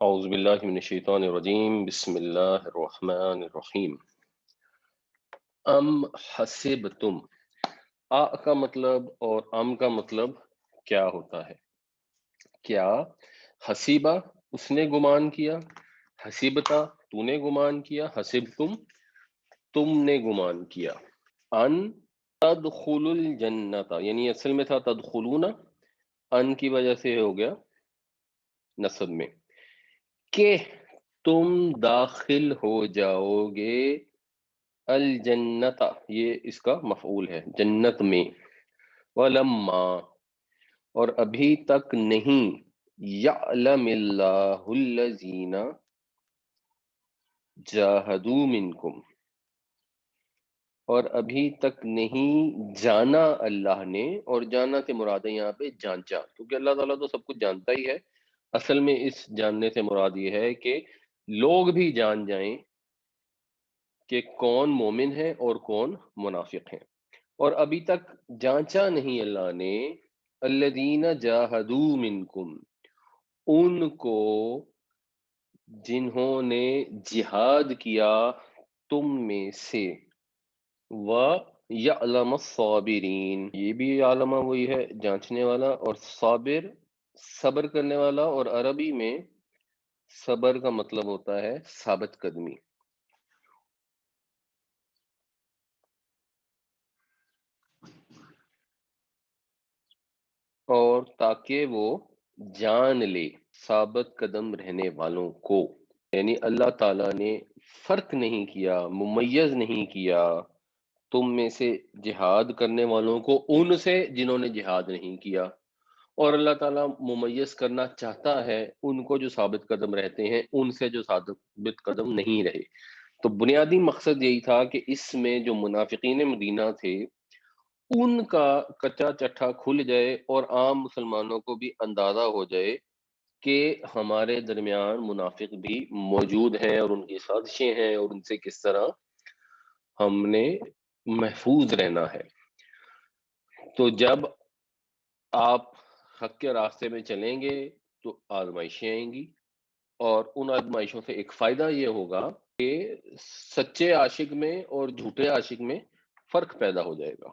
اعوذ باللہ من الشیطان الرجیم بسم اللہ الرحمن الرحیم ام حسبتم کا مطلب اور ام کا مطلب کیا ہوتا ہے؟ کیا حسیبہ اس نے گمان کیا، حسیبتا تو نے گمان کیا، حسبتم تم نے گمان کیا، ان تدخل الجنت یعنی اصل میں تھا تدخلون، ان کی وجہ سے ہو گیا نصب میں، کہ تم داخل ہو جاؤ گے الجنت، یہ اس کا مفعول ہے جنت میں، ولما اور ابھی تک نہیں، یعلم اللہ الذین جاہدوا منکم اور ابھی تک نہیں جانا اللہ نے، اور جانا سے مراد ہے یہاں پہ جانچا، کیونکہ اللہ تعالیٰ تو سب کچھ جانتا ہی ہے۔ اصل میں اس جاننے سے مراد یہ ہے کہ لوگ بھی جان جائیں کہ کون مومن ہے اور کون منافق ہیں، اور ابھی تک جانچا نہیں اللہ نے الذین جاہدوا منکم ان کو جنہوں نے جہاد کیا تم میں سے، وَيَعْلَمَ الصَّابِرِينَ یہ بھی علامہ وہی ہے جانچنے والا، اور صابر صبر کرنے والا، اور عربی میں صبر کا مطلب ہوتا ہے ثابت قدمی۔ اور تاکہ وہ جان لے ثابت قدم رہنے والوں کو، یعنی اللہ تعالیٰ نے فرق نہیں کیا، ممیز نہیں کیا تم میں سے جہاد کرنے والوں کو ان سے جنہوں نے جہاد نہیں کیا، اور اللہ تعالیٰ ممیز کرنا چاہتا ہے ان کو جو ثابت قدم رہتے ہیں ان سے جو ثابت قدم نہیں رہے۔ تو بنیادی مقصد یہی تھا کہ اس میں جو منافقین مدینہ تھے ان کا کچا چٹھا کھل جائے اور عام مسلمانوں کو بھی اندازہ ہو جائے کہ ہمارے درمیان منافق بھی موجود ہیں اور ان کی سازشیں ہیں، اور ان سے کس طرح ہم نے محفوظ رہنا ہے۔ تو جب آپ حق کے راستے میں چلیں گے تو آزمائشیں آئیں گی، اور ان آزمائشوں سے ایک فائدہ یہ ہوگا کہ سچے عاشق میں اور جھوٹے عاشق میں فرق پیدا ہو جائے گا۔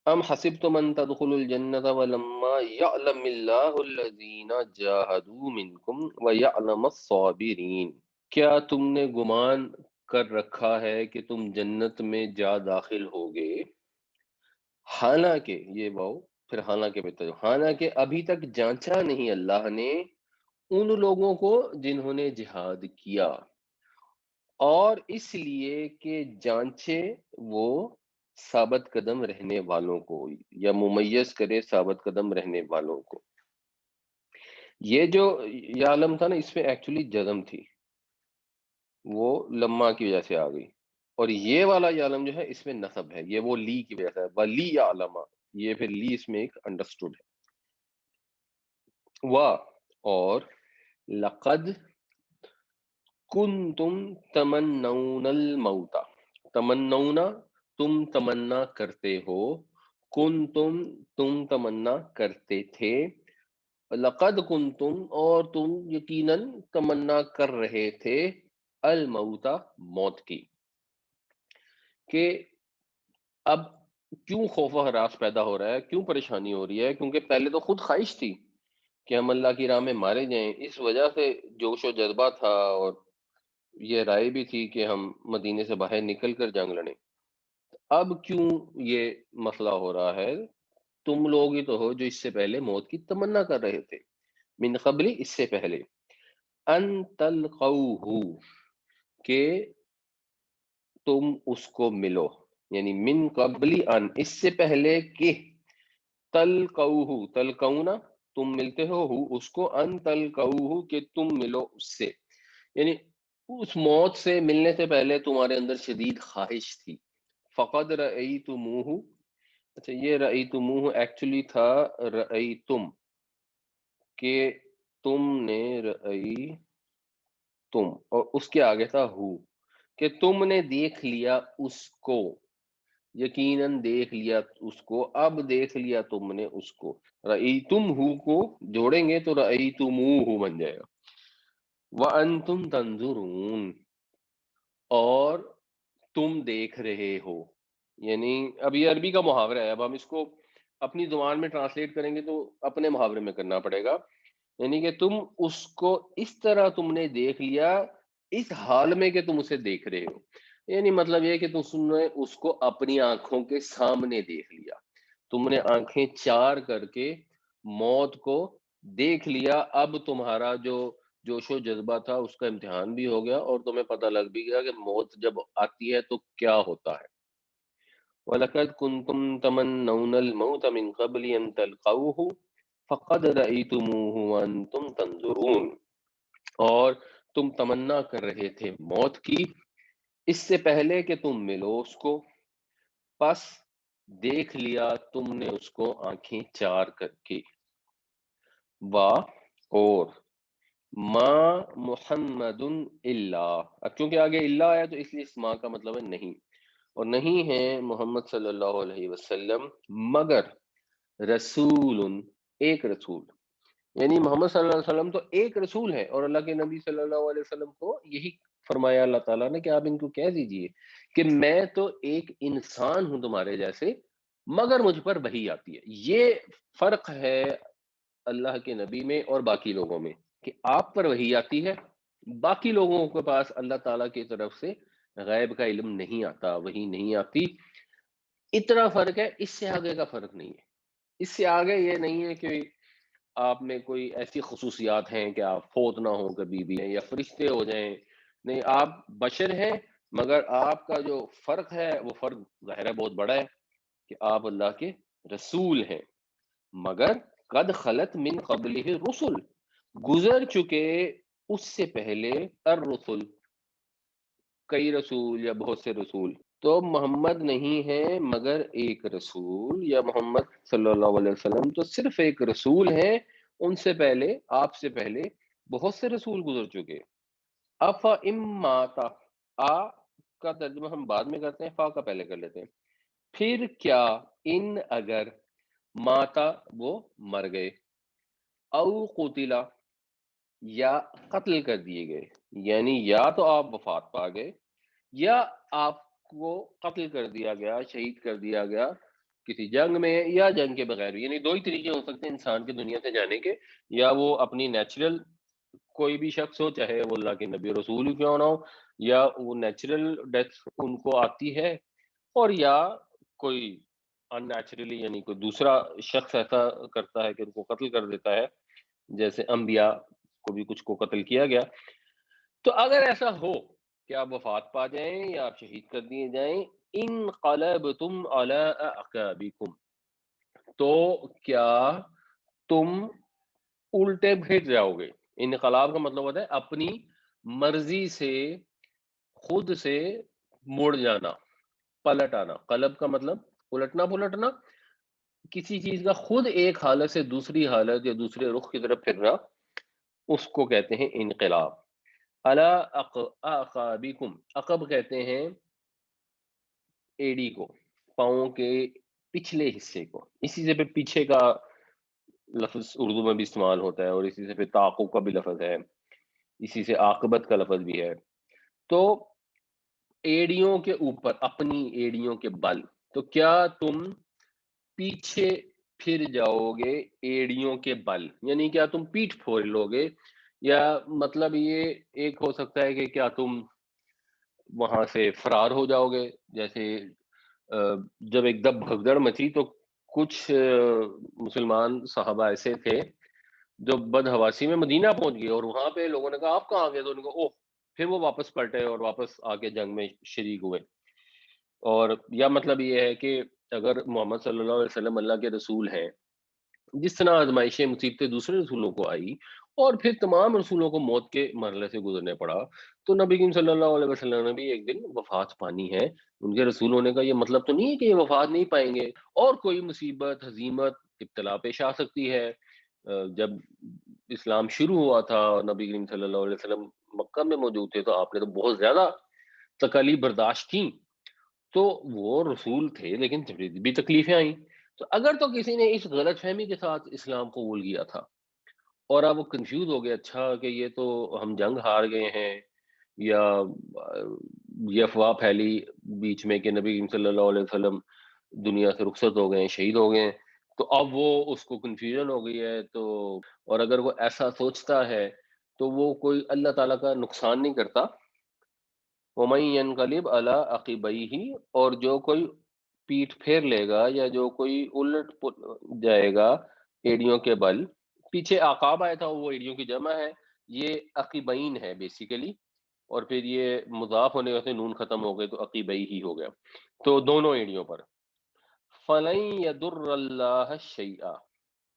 ام حسبتم ان تدخلوا الجنت ولما يعلم اللہ الذین جاہدوا منکم ویعلم الصابرین، کیا تم نے گمان کر رکھا ہے کہ تم جنت میں جا داخل ہوگے، حالانکہ یہ واو پھر حالانکہ بتا جو حالانکہ ابھی تک جانچا نہیں اللہ نے ان لوگوں کو جنہوں نے جہاد کیا، اور اس لیے کہ جانچے وہ ثابت قدم رہنے والوں کو، یا ممیز کرے ثابت قدم رہنے والوں کو۔ یہ جو یعلم تھا نا اس میں ایکچولی جزم تھی، وہ لما کی وجہ سے آ گئی، اور یہ والا یعلم جو ہے اس میں نصب ہے، یہ وہ لی کی وجہ سے ہے، ولی یعلم، یہ پھر لی اس میں ایک انڈرسٹوڈ ہے۔ اور لقد کنتم تمنون الموت، تمنون تم تمنا کرتے ہو، تم تمنا کرتے تھے، لقد کنتم اور تم یقیناً تمنا کر رہے تھے، الموت موت کی، کہ اب کیوں خوف و ہراس پیدا ہو رہا ہے، کیوں پریشانی ہو رہی ہے، کیونکہ پہلے تو خود خواہش تھی کہ ہم اللہ کی راہ میں مارے جائیں، اس وجہ سے جوش و جذبہ تھا، اور یہ رائے بھی تھی کہ ہم مدینے سے باہر نکل کر جنگ لڑیں۔ اب کیوں یہ مسئلہ ہو رہا ہے؟ تم لوگ ہی تو ہو جو اس سے پہلے موت کی تمنا کر رہے تھے، من قبل اس سے پہلے، ان تلقوہ کہ تم اس کو ملو، یعنی من قبل ان اس سے پہلے کہ، تلقوہ تلقونا تم ملتے ہو اس کو، ان تلقوہ کہ تم ملو اس سے، یعنی اس موت سے ملنے سے پہلے تمہارے اندر شدید خواہش تھی۔ فقد رأیتموہ، اچھا یہ رأیتموہ ایکچولی تھا رأیتم، کہ تم نے رأی تم، اور اس کے آگے تھا ہو، کہ تم نے دیکھ لیا اس کو، یقیناً دیکھ لیا اس کو، اب دیکھ لیا تم نے اس کو، رأیتم ہو کو جوڑیں گے تو رأیتموہ بن جائے گا۔ وَأَنْتُمْ تَنْظُرُونَ، اور تم دیکھ رہے ہو. یعنی اب یہ عربی کا محاورہ ہے، اب ہم اس کو اپنی زبان میں ٹرانسلیٹ کریں گے تو اپنے محاورے میں کرنا پڑے گا. یعنی کہ تم اس کو اس طرح تم نے دیکھ لیا، اس حال میں کہ تم اسے دیکھ رہے ہو. یعنی مطلب یہ کہ تم نے اس کو اپنی آنکھوں کے سامنے دیکھ لیا، تم نے آنکھیں چار کر کے موت کو دیکھ لیا. اب تمہارا جو جوش و جذبہ تھا اس کا امتحان بھی ہو گیا، اور تمہیں پتہ لگ بھی گیا کہ موت جب آتی ہے تو کیا ہوتا ہے. وَلَقَدْ كُنْتُمْ تَمَنَّوْنَ الْمَوْتَ مِنْ قَبْلِ أَنْ تَلْقَوْهُ فَقَدْ رَأَيْتُمُوهُ وَأَنْتُمْ تَنْظُرُونَ، اور تم تمنا کر رہے تھے موت کی اس سے پہلے کہ تم ملو اس کو، پس دیکھ لیا تم نے اس کو آنکھیں چار کر کے. وا، اور ما محمد الا، اب کیونکہ آگے الا آیا تو اس لیے اس ما کا مطلب ہے نہیں، اور نہیں ہے محمد صلی اللہ علیہ وسلم مگر رسول، ایک رسول. یعنی محمد صلی اللہ علیہ وسلم تو ایک رسول ہے، اور اللہ کے نبی صلی اللہ علیہ وسلم کو یہی فرمایا اللہ تعالیٰ نے کہ آپ ان کو کہہ دیجئے کہ میں تو ایک انسان ہوں تمہارے جیسے، مگر مجھ پر وحی آتی ہے. یہ فرق ہے اللہ کے نبی میں اور باقی لوگوں میں، کہ آپ پر وحی آتی ہے، باقی لوگوں کے پاس اللہ تعالیٰ کی طرف سے غیب کا علم نہیں آتا، وحی نہیں آتی. اتنا فرق ہے، اس سے آگے کا فرق نہیں ہے. اس سے آگے یہ نہیں ہے کہ آپ میں کوئی ایسی خصوصیات ہیں کہ آپ فوت نہ ہوں کبھی بھی، یا فرشتے ہو جائیں. نہیں، آپ بشر ہیں، مگر آپ کا جو فرق ہے وہ فرق ظاہر ہے بہت بڑا ہے کہ آپ اللہ کے رسول ہیں. مگر قد خلط من قبلہ الرسل، گزر چکے اس سے پہلے الرسل، کئی رسول یا بہت سے رسول. تو محمد نہیں ہے مگر ایک رسول، یا محمد صلی اللہ علیہ وسلم تو صرف ایک رسول ہیں، ان سے پہلے، آپ سے پہلے بہت سے رسول گزر چکے. افا اماتا، آ کا ترجمہ ہم بعد میں کرتے ہیں، فا کا پہلے کر لیتے ہیں. پھر کیا، ان اگر، ماتا وہ مر گئے، او قتلا یا قتل کر دیے گئے. یعنی یا تو آپ وفات پا گئے، یا آپ کو قتل کر دیا گیا، شہید کر دیا گیا کسی جنگ میں، یا جنگ کے بغیر. یعنی دو ہی طریقے ہو سکتے ہیں انسان کی دنیا سے جانے کے، یا وہ اپنی نیچرل کوئی بھی شخص ہو، چاہے وہ اللہ کے نبی رسول ہی کیوں نہ ہو، یا وہ نیچرل ڈیتھ ان کو آتی ہے، اور یا کوئی ان نیچرلی، یعنی کوئی دوسرا شخص ایسا کرتا ہے کہ ان کو قتل کر دیتا ہے، جیسے انبیاء کو بھی کچھ کو قتل کیا گیا. تو اگر ایسا ہو کہ آپ وفات پا جائیں یا آپ شہید کر دیے جائیں، انقلبتم علی اعقابکم، تو کیا تم الٹے پھر جاؤ گے. انقلاب کا مطلب ہوتا ہے اپنی مرضی سے، خود سے مڑ جانا، پلٹ آنا. قلب کا مطلب الٹنا پلٹنا، کسی چیز کا خود ایک حالت سے دوسری حالت یا دوسرے رخ کی طرف پھرنا، اس کو کہتے ہیں انقلاب. علی اعقابکم، عقب کہتے ہیں ایڑی کو، پاؤں کے پچھلے حصے کو. اسی سے پھر پیچھے کا لفظ اردو میں بھی استعمال ہوتا ہے، اور اسی سے پھر تعاقب کا بھی لفظ ہے، اسی سے عاقبت کا لفظ بھی ہے. تو ایڑیوں کے اوپر، اپنی ایڑیوں کے بل. تو کیا تم پیچھے پھر جاؤ گے ایڑیوں کے بل، یعنی کیا تم پیٹھ پھوڑ لو گے، یا مطلب یہ ایک ہو سکتا ہے کہ کیا تم وہاں سے فرار ہو جاؤ گے. جیسے جب ایک دم بھگدڑ مچی تو کچھ مسلمان صحابہ ایسے تھے جو بدحواسی میں مدینہ پہنچ گئے، اور وہاں پہ لوگوں نے کہا آپ کہاں گئے، تو انہوں نے کہا اوہ، پھر وہ واپس پلٹے اور واپس آ کے جنگ میں شریک ہوئے. اور یا مطلب یہ ہے کہ اگر محمد صلی اللہ علیہ وسلم اللہ کے رسول ہیں، جس طرح آزمائشیں مصیبتیں دوسرے رسولوں کو آئی اور پھر تمام رسولوں کو موت کے مرحلے سے گزرنے پڑا، تو نبی کریم صلی اللہ علیہ وسلم نے بھی ایک دن وفات پانی ہے. ان کے رسول ہونے کا یہ مطلب تو نہیں ہے کہ یہ وفات نہیں پائیں گے، اور کوئی مصیبت، ہزیمت، ابتلا پیش آ سکتی ہے. جب اسلام شروع ہوا تھا اور نبی کریم صلی اللہ علیہ وسلم مکہ میں موجود تھے، تو آپ نے تو بہت زیادہ تکالیف برداشت کی. تو وہ رسول تھے لیکن بھی تکلیفیں آئیں. تو اگر تو کسی نے اس غلط فہمی کے ساتھ اسلام قبول کیا تھا اور اب وہ کنفیوز ہو گئے، اچھا کہ یہ تو ہم جنگ ہار گئے ہیں، یا یہ افواہ پھیلی بیچ میں کہ نبی کریم صلی اللہ علیہ وسلم دنیا سے رخصت ہو گئے ہیں، شہید ہو گئے ہیں، تو اب وہ اس کو کنفیوژن ہو گئی ہے تو، اور اگر وہ ایسا سوچتا ہے تو وہ کوئی اللہ تعالیٰ کا نقصان نہیں کرتا. وَمَن يَنْقَلِبْ عَلَىٰ عَقِبَيْهِ، اور جو کوئی پیٹھ پھیر لے گا یا جو کوئی الٹ جائے گا ایڑیوں کے بل. پیچھے عقاب آیا تھا، وہ ایڑیوں کی جمع ہے، یہ عقیبین ہے بیسیکلی، اور پھر یہ مضاف ہونے سے نون ختم ہو گئے تو عقیبئی ہی ہو گیا، تو دونوں ایڑیوں پر. فَلَن يَضُرَّ اللَّهَ شَيْئًا،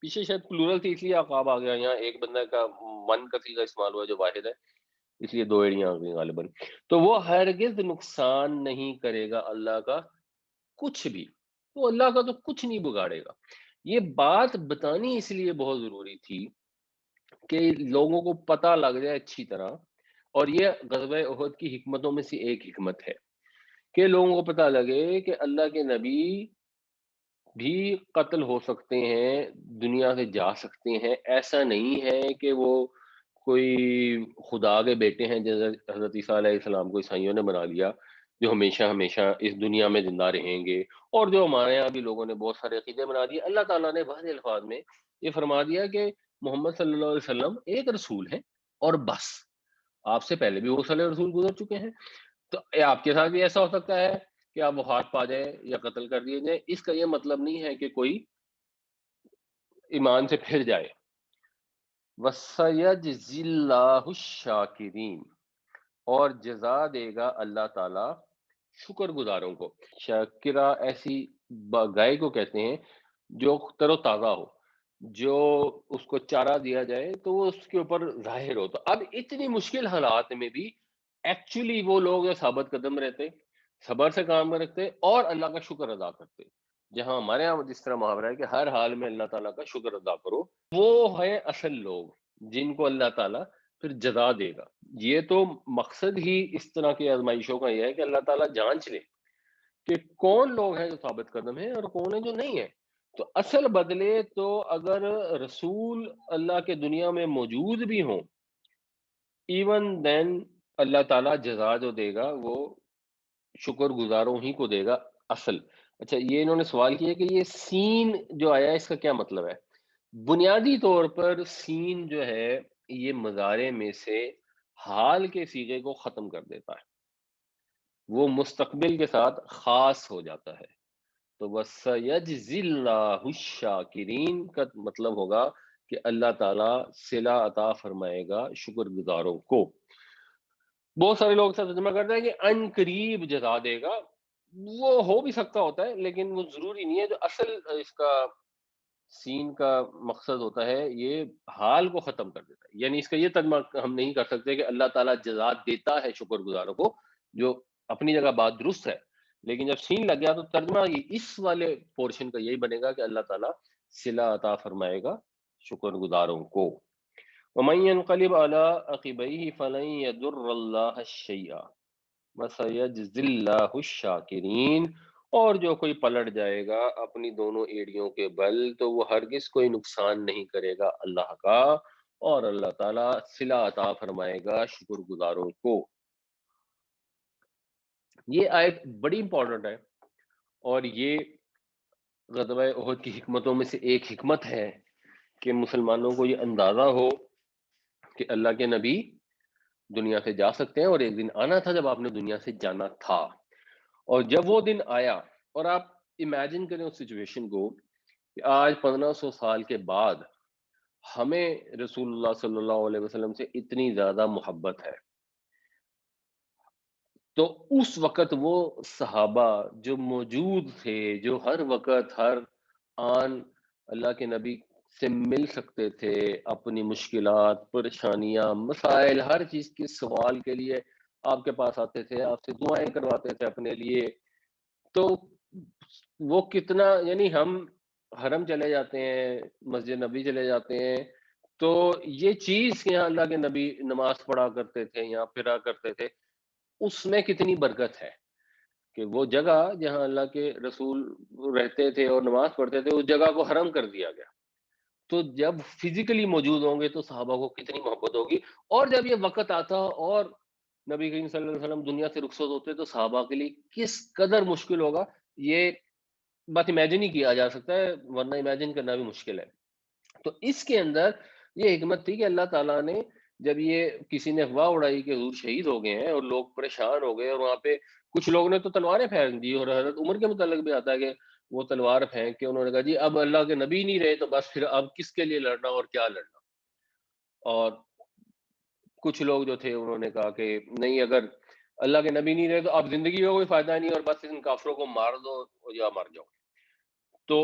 پیچھے شاید پلورل تھی اس لیے عقاب آ گیا، یہاں ایک بندہ کا من کا صیغہ استعمال ہوا جو واحد ہے، اس لیے دو ایڑیاں آ گئی غالباً. تو وہ ہرگز نقصان نہیں کرے گا اللہ کا کچھ بھی، تو اللہ کا تو کچھ نہیں بگاڑے گا. یہ بات بتانی اس لیے بہت ضروری تھی کہ لوگوں کو پتہ لگ جائے اچھی طرح، اور یہ غزوہ احد کی حکمتوں میں سے ایک حکمت ہے کہ لوگوں کو پتہ لگے کہ اللہ کے نبی بھی قتل ہو سکتے ہیں، دنیا سے جا سکتے ہیں. ایسا نہیں ہے کہ وہ کوئی خدا کے بیٹے ہیں جیسے حضرت عیسیٰ علیہ السلام کو عیسائیوں نے بنا لیا، جو ہمیشہ ہمیشہ اس دنیا میں زندہ رہیں گے، اور جو ہمارے یہاں بھی لوگوں نے بہت سارے عقیدے بنا دیے. اللہ تعالیٰ نے واضح الفاظ میں یہ فرما دیا کہ محمد صلی اللہ علیہ وسلم ایک رسول ہے اور بس. آپ سے پہلے بھی بہت سارے رسول گزر چکے ہیں، تو آپ کے ساتھ بھی ایسا ہو سکتا ہے کہ آپ وفات پا جائیں یا قتل کر دیے جائیں. اس کا یہ مطلب نہیں ہے کہ کوئی ایمان سے پھر جائے. وَسَيَجْزِي اللَّهُ الشَّاكِرِينَ، اور جزا دے گا اللہ تعالی شکر گزاروں کو. شاکرہ ایسی گائے کو کہتے ہیں جو تر و تازہ ہو، جو اس کو چارہ دیا جائے تو وہ اس کے اوپر ظاہر ہو. تو اب اتنی مشکل حالات میں بھی ایکچولی وہ لوگ جو ثابت قدم رہتے، صبر سے کام رکھتے اور اللہ کا شکر ادا کرتے. جہاں ہمارے یہاں جس طرح محاورہ ہے کہ ہر حال میں اللہ تعالیٰ کا شکر ادا کرو، وہ ہے اصل لوگ جن کو اللہ تعالیٰ پھر جزا دے گا. یہ تو مقصد ہی اس طرح کی آزمائشوں کا یہ ہے کہ اللہ تعالیٰ جانچ لے کہ کون لوگ ہیں جو ثابت قدم ہیں اور کون ہیں جو نہیں ہیں. تو اصل بدلے تو اگر رسول اللہ کے دنیا میں موجود بھی ہوں، ایون دین اللہ تعالیٰ جزا جو دے گا وہ شکر گزاروں ہی کو دے گا اصل. اچھا، یہ انہوں نے سوال کیا کہ یہ سین جو آیا اس کا کیا مطلب ہے. بنیادی طور پر سین جو ہے یہ مضارع میں سے حال کے صیغے کو ختم کر دیتا ہے، وہ مستقبل کے ساتھ خاص ہو جاتا ہے. تو وَسَيَجْزِي اللَّهُ الشَّاكِرِينَ کا مطلب ہوگا کہ اللہ تعالیٰ صلہ عطا فرمائے گا شکر گزاروں کو. بہت سارے لوگ سے ترجمہ کرتے ہیں کہ ان قریب جزا دے گا، وہ ہو بھی سکتا ہوتا ہے لیکن وہ ضروری نہیں ہے. جو اصل اس کا سین کا مقصد ہوتا ہے یہ حال کو ختم کر دیتا ہے. یعنی اس کا یہ ترجمہ ہم نہیں کر سکتے کہ اللہ تعالیٰ جزا دیتا ہے شکر گزاروں کو، جو اپنی جگہ بات درست ہے، لیکن جب سین لگ گیا تو ترجمہ اس والے پورشن کا یہی بنے گا کہ اللہ تعالیٰ صلہ عطا فرمائے گا شکر گزاروں کو. وَمَن يَنْقَلِبْ عَلَىٰ عَقِبَيْهِ فَلَن يَضُرَّ اللَّهَ شَيْئًا وَسَيَجْزِي اللَّهُ الشَّاكِرِينَ، اور جو کوئی پلٹ جائے گا اپنی دونوں ایڑیوں کے بل تو وہ ہرگز کوئی نقصان نہیں کرے گا اللہ کا، اور اللہ تعالیٰ صلہ عطا فرمائے گا شکر گزاروں کو. یہ آیت بڑی امپورٹنٹ ہے، اور یہ غزوہ احد کی حکمتوں میں سے ایک حکمت ہے کہ مسلمانوں کو یہ اندازہ ہو کہ اللہ کے نبی دنیا سے جا سکتے ہیں، اور ایک دن آنا تھا جب آپ نے دنیا سے جانا تھا. اور جب وہ دن آیا، اور آپ امیجن کریں اس سچویشن کو کہ آج 1500 سال کے بعد ہمیں رسول اللہ صلی اللہ علیہ وسلم سے اتنی زیادہ محبت ہے، تو اس وقت وہ صحابہ جو موجود تھے، جو ہر وقت ہر آن اللہ کے نبی سے مل سکتے تھے، اپنی مشکلات، پریشانیاں، مسائل، ہر چیز کے سوال کے لیے آپ کے پاس آتے تھے، آپ سے دعائیں کرواتے تھے اپنے لیے. تو وہ کتنا، یعنی ہم حرم چلے جاتے ہیں، مسجد نبی چلے جاتے ہیں، تو یہ چیز کہ یہاں اللہ کے نبی نماز پڑھا کرتے تھے، یہاں پھرا کرتے تھے، اس میں کتنی برکت ہے کہ وہ جگہ جہاں اللہ کے رسول رہتے تھے اور نماز پڑھتے تھے اس جگہ کو حرم کر دیا گیا. تو جب فزیکلی موجود ہوں گے تو صحابہ کو کتنی محبت ہوگی، اور جب یہ وقت آتا اور نبی کریم صلی اللہ علیہ وسلم دنیا سے رخصت ہوتے تو صحابہ کے لیے کس قدر مشکل ہوگا، یہ بات امیجن ہی کیا جا سکتا ہے، ورنہ امیجن کرنا بھی مشکل ہے۔ تو اس کے اندر یہ حکمت تھی کہ اللہ تعالیٰ نے جب یہ کسی نے افواہ اڑائی کہ حضور شہید ہو گئے ہیں اور لوگ پریشان ہو گئے، اور وہاں پہ کچھ لوگوں نے تو تلواریں پھینک دی، اور حضرت عمر کے متعلق بھی آتا ہے کہ وہ تلوار پھینک کے انہوں نے کہا جی اب اللہ کے نبی نہیں رہے تو بس پھر اب کس کے لیے لڑنا اور کیا لڑنا۔ اور کچھ لوگ جو تھے انہوں نے کہا کہ نہیں، اگر اللہ کے نبی نہیں رہے تو اب زندگی کا کوئی فائدہ نہیں، اور بس ان کافروں کو مار دو یا مر جاؤ۔ تو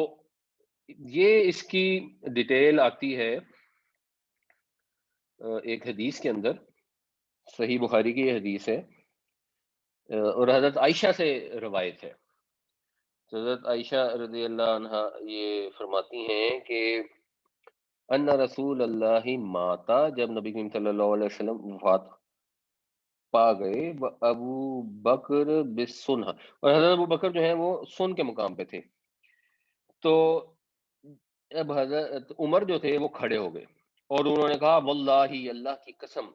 یہ اس کی ڈیٹیل آتی ہے ایک حدیث کے اندر، صحیح بخاری کی یہ حدیث ہے، اور حضرت عائشہ سے روایت ہے۔ تو حضرت عائشہ رضی اللہ عنہا یہ فرماتی ہیں کہ ان رسول اللہ ماتا، جب نبی کریم صلی اللہ علیہ وسلم وفات پا گئے، ابو بکر بسنہ، اور حضرت ابو بکر جو ہیں وہ سن کے مقام پہ تھے، تو اب حضرت عمر جو تھے وہ کھڑے ہو گئے اور انہوں نے کہا واللہ، اللہ کی قسم،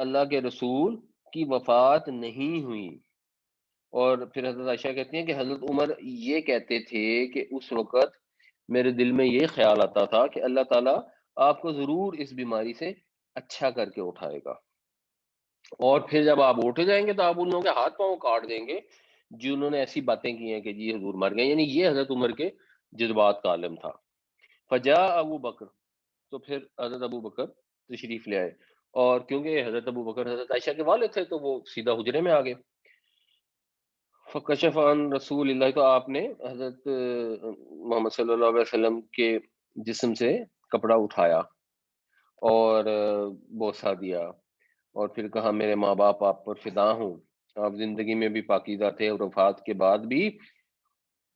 اللہ کے رسول کی وفات نہیں ہوئی۔ اور پھر حضرت عائشہ کہتی ہیں کہ حضرت عمر یہ کہتے تھے کہ اس وقت میرے دل میں یہ خیال آتا تھا کہ اللہ تعالیٰ آپ کو ضرور اس بیماری سے اچھا کر کے اٹھائے گا، اور پھر جب آپ اٹھ جائیں گے تو آپ ان لوگوں کے ہاتھ پاؤں کاٹ دیں گے جنہوں نے ایسی باتیں کی ہیں کہ جی حضور مر گئے، یعنی یہ حضرت عمر کے جذبات کا عالم تھا۔ فجاء ابو بکر، تو پھر حضرت ابو بکر تشریف لے آئے، اور کیونکہ حضرت ابو بکر حضرت عائشہ کے والد تھے تو وہ سیدھا حجرے میں آ گئے۔ فکشف عن رسول اللہ، تو آپ نے حضرت محمد صلی اللہ علیہ وسلم کے جسم سے کپڑا اٹھایا اور بوسہ دیا، اور پھر کہا میرے ماں باپ آپ پر فدا ہوں، آپ زندگی میں بھی پاکیزہ تھے اور وفات کے بعد بھی،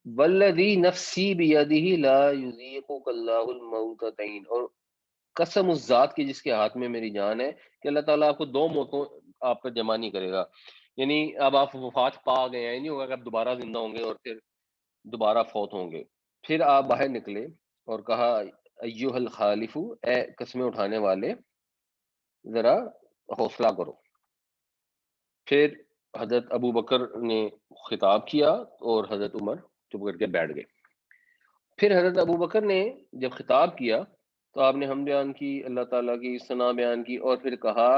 والذی نفسی بیدہ لا یذیقک اللہ الموتتین، اور قسم اس ذات کی جس کے ہاتھ میں میری جان ہے کہ اللہ تعالیٰ آپ کو دو موتوں آپ کا جمع نہیں کرے گا، یعنی اب آپ وفات پا گئے ہیں، نہیں ہوگا کہ آپ دوبارہ زندہ ہوں گے اور پھر دوبارہ فوت ہوں گے۔ پھر آپ باہر نکلے اور کہا ایھا الخالف، اے قسمیں اٹھانے والے ذرا حوصلہ کرو۔ پھر حضرت ابو بکر نے خطاب کیا اور حضرت عمر چپ کر کے بیٹھ گئے۔ پھر حضرت ابو بکر نے جب خطاب کیا تو آپ نے حمد بیان کی، اللہ تعالیٰ کی ثنا بیان کی، اور پھر کہا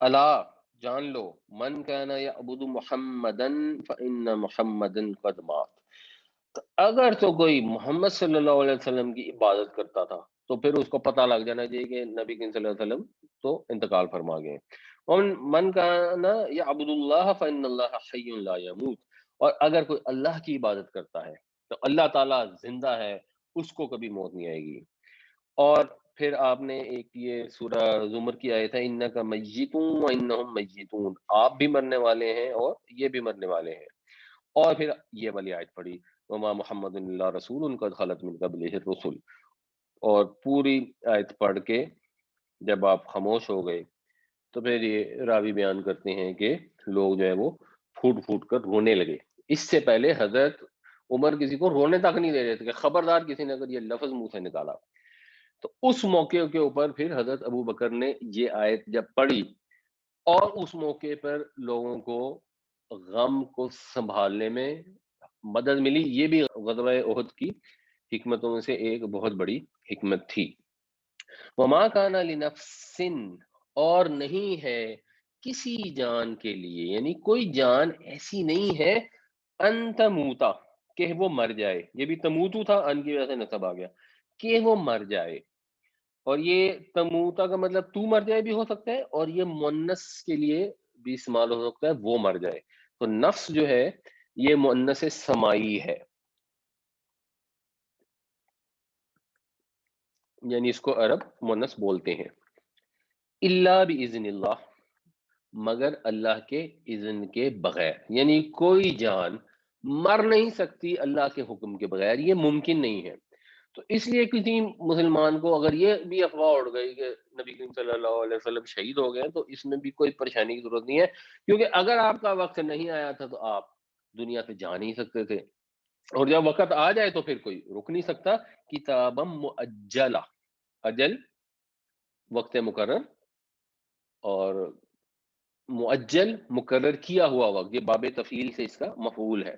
الا، جان لو، من کان یعبد محمدن فإن محمدن قد مات، اگر تو کوئی محمد صلی اللہ علیہ وسلم کی عبادت کرتا تھا تو پھر اس کو پتہ لگ جانا چاہیے کہ نبی کریم صلی اللہ علیہ وسلم تو انتقال فرما گئے۔ اور من کان یعبد اللہ فإن اللہ حی لا یموت، اور اگر کوئی اللہ کی عبادت کرتا ہے تو اللہ تعالیٰ زندہ ہے، اس کو کبھی موت نہیں آئے گی۔ اور پھر آپ نے ایک یہ سورہ زمر کی آیت ہے انک میتون وانہم میتون، آپ بھی مرنے والے ہیں اور یہ بھی مرنے والے ہیں، اور پھر یہ والی آیت پڑھی وما محمد اللہ رسول قد خلت من قبلہ الرسل، اور پوری آیت پڑھ کے جب آپ خاموش ہو گئے تو پھر یہ راوی بیان کرتے ہیں کہ لوگ جو ہے وہ پھوٹ پھوٹ کر رونے لگے۔ اس سے پہلے حضرت عمر کسی کو رونے تک نہیں دے رہے تھے کہ خبردار کسی نے اگر یہ لفظ منہ سے نکالا، تو اس موقع کے اوپر پھر حضرت ابو بکر نے یہ آیت جب پڑھی، اور اس موقع پر لوگوں کو غم کو سنبھالنے میں مدد ملی، یہ بھی غزوہ احد کی حکمتوں میں سے ایک بہت بڑی حکمت تھی۔ وما کان لنفس، اور نہیں ہے کسی جان کے لیے، یعنی کوئی جان ایسی نہیں ہے ان تموتا، کہ وہ مر جائے، یہ بھی تموتو تھا، ان کی وجہ سے نسب آ گیا، کہ وہ مر جائے، اور یہ تموتا کا مطلب تو مر جائے بھی ہو سکتا ہے، اور یہ مؤنث کے لیے بھی استعمال ہو سکتا ہے وہ مر جائے، تو نفس جو ہے یہ مؤنث سمائی ہے، یعنی اس کو عرب مؤنث بولتے ہیں۔ الا باذن اللہ، مگر اللہ کے اذن کے بغیر، یعنی کوئی جان مر نہیں سکتی اللہ کے حکم کے بغیر، یہ ممکن نہیں ہے۔ تو اس لیے کسی مسلمان کو اگر یہ بھی افواہ اڑ گئی کہ نبی کریم صلی اللہ علیہ وسلم شہید ہو گئے تو اس میں بھی کوئی پریشانی کی ضرورت نہیں ہے، کیونکہ اگر آپ کا وقت نہیں آیا تھا تو آپ دنیا سے جا نہیں سکتے تھے، اور جب وقت آ جائے تو پھر کوئی رک نہیں سکتا. کتابم مؤجلا، اجل وقت مقرر، اور مؤجل مقرر کیا ہوا وقت، یہ باب تفعیل سے اس کا مفعول ہے.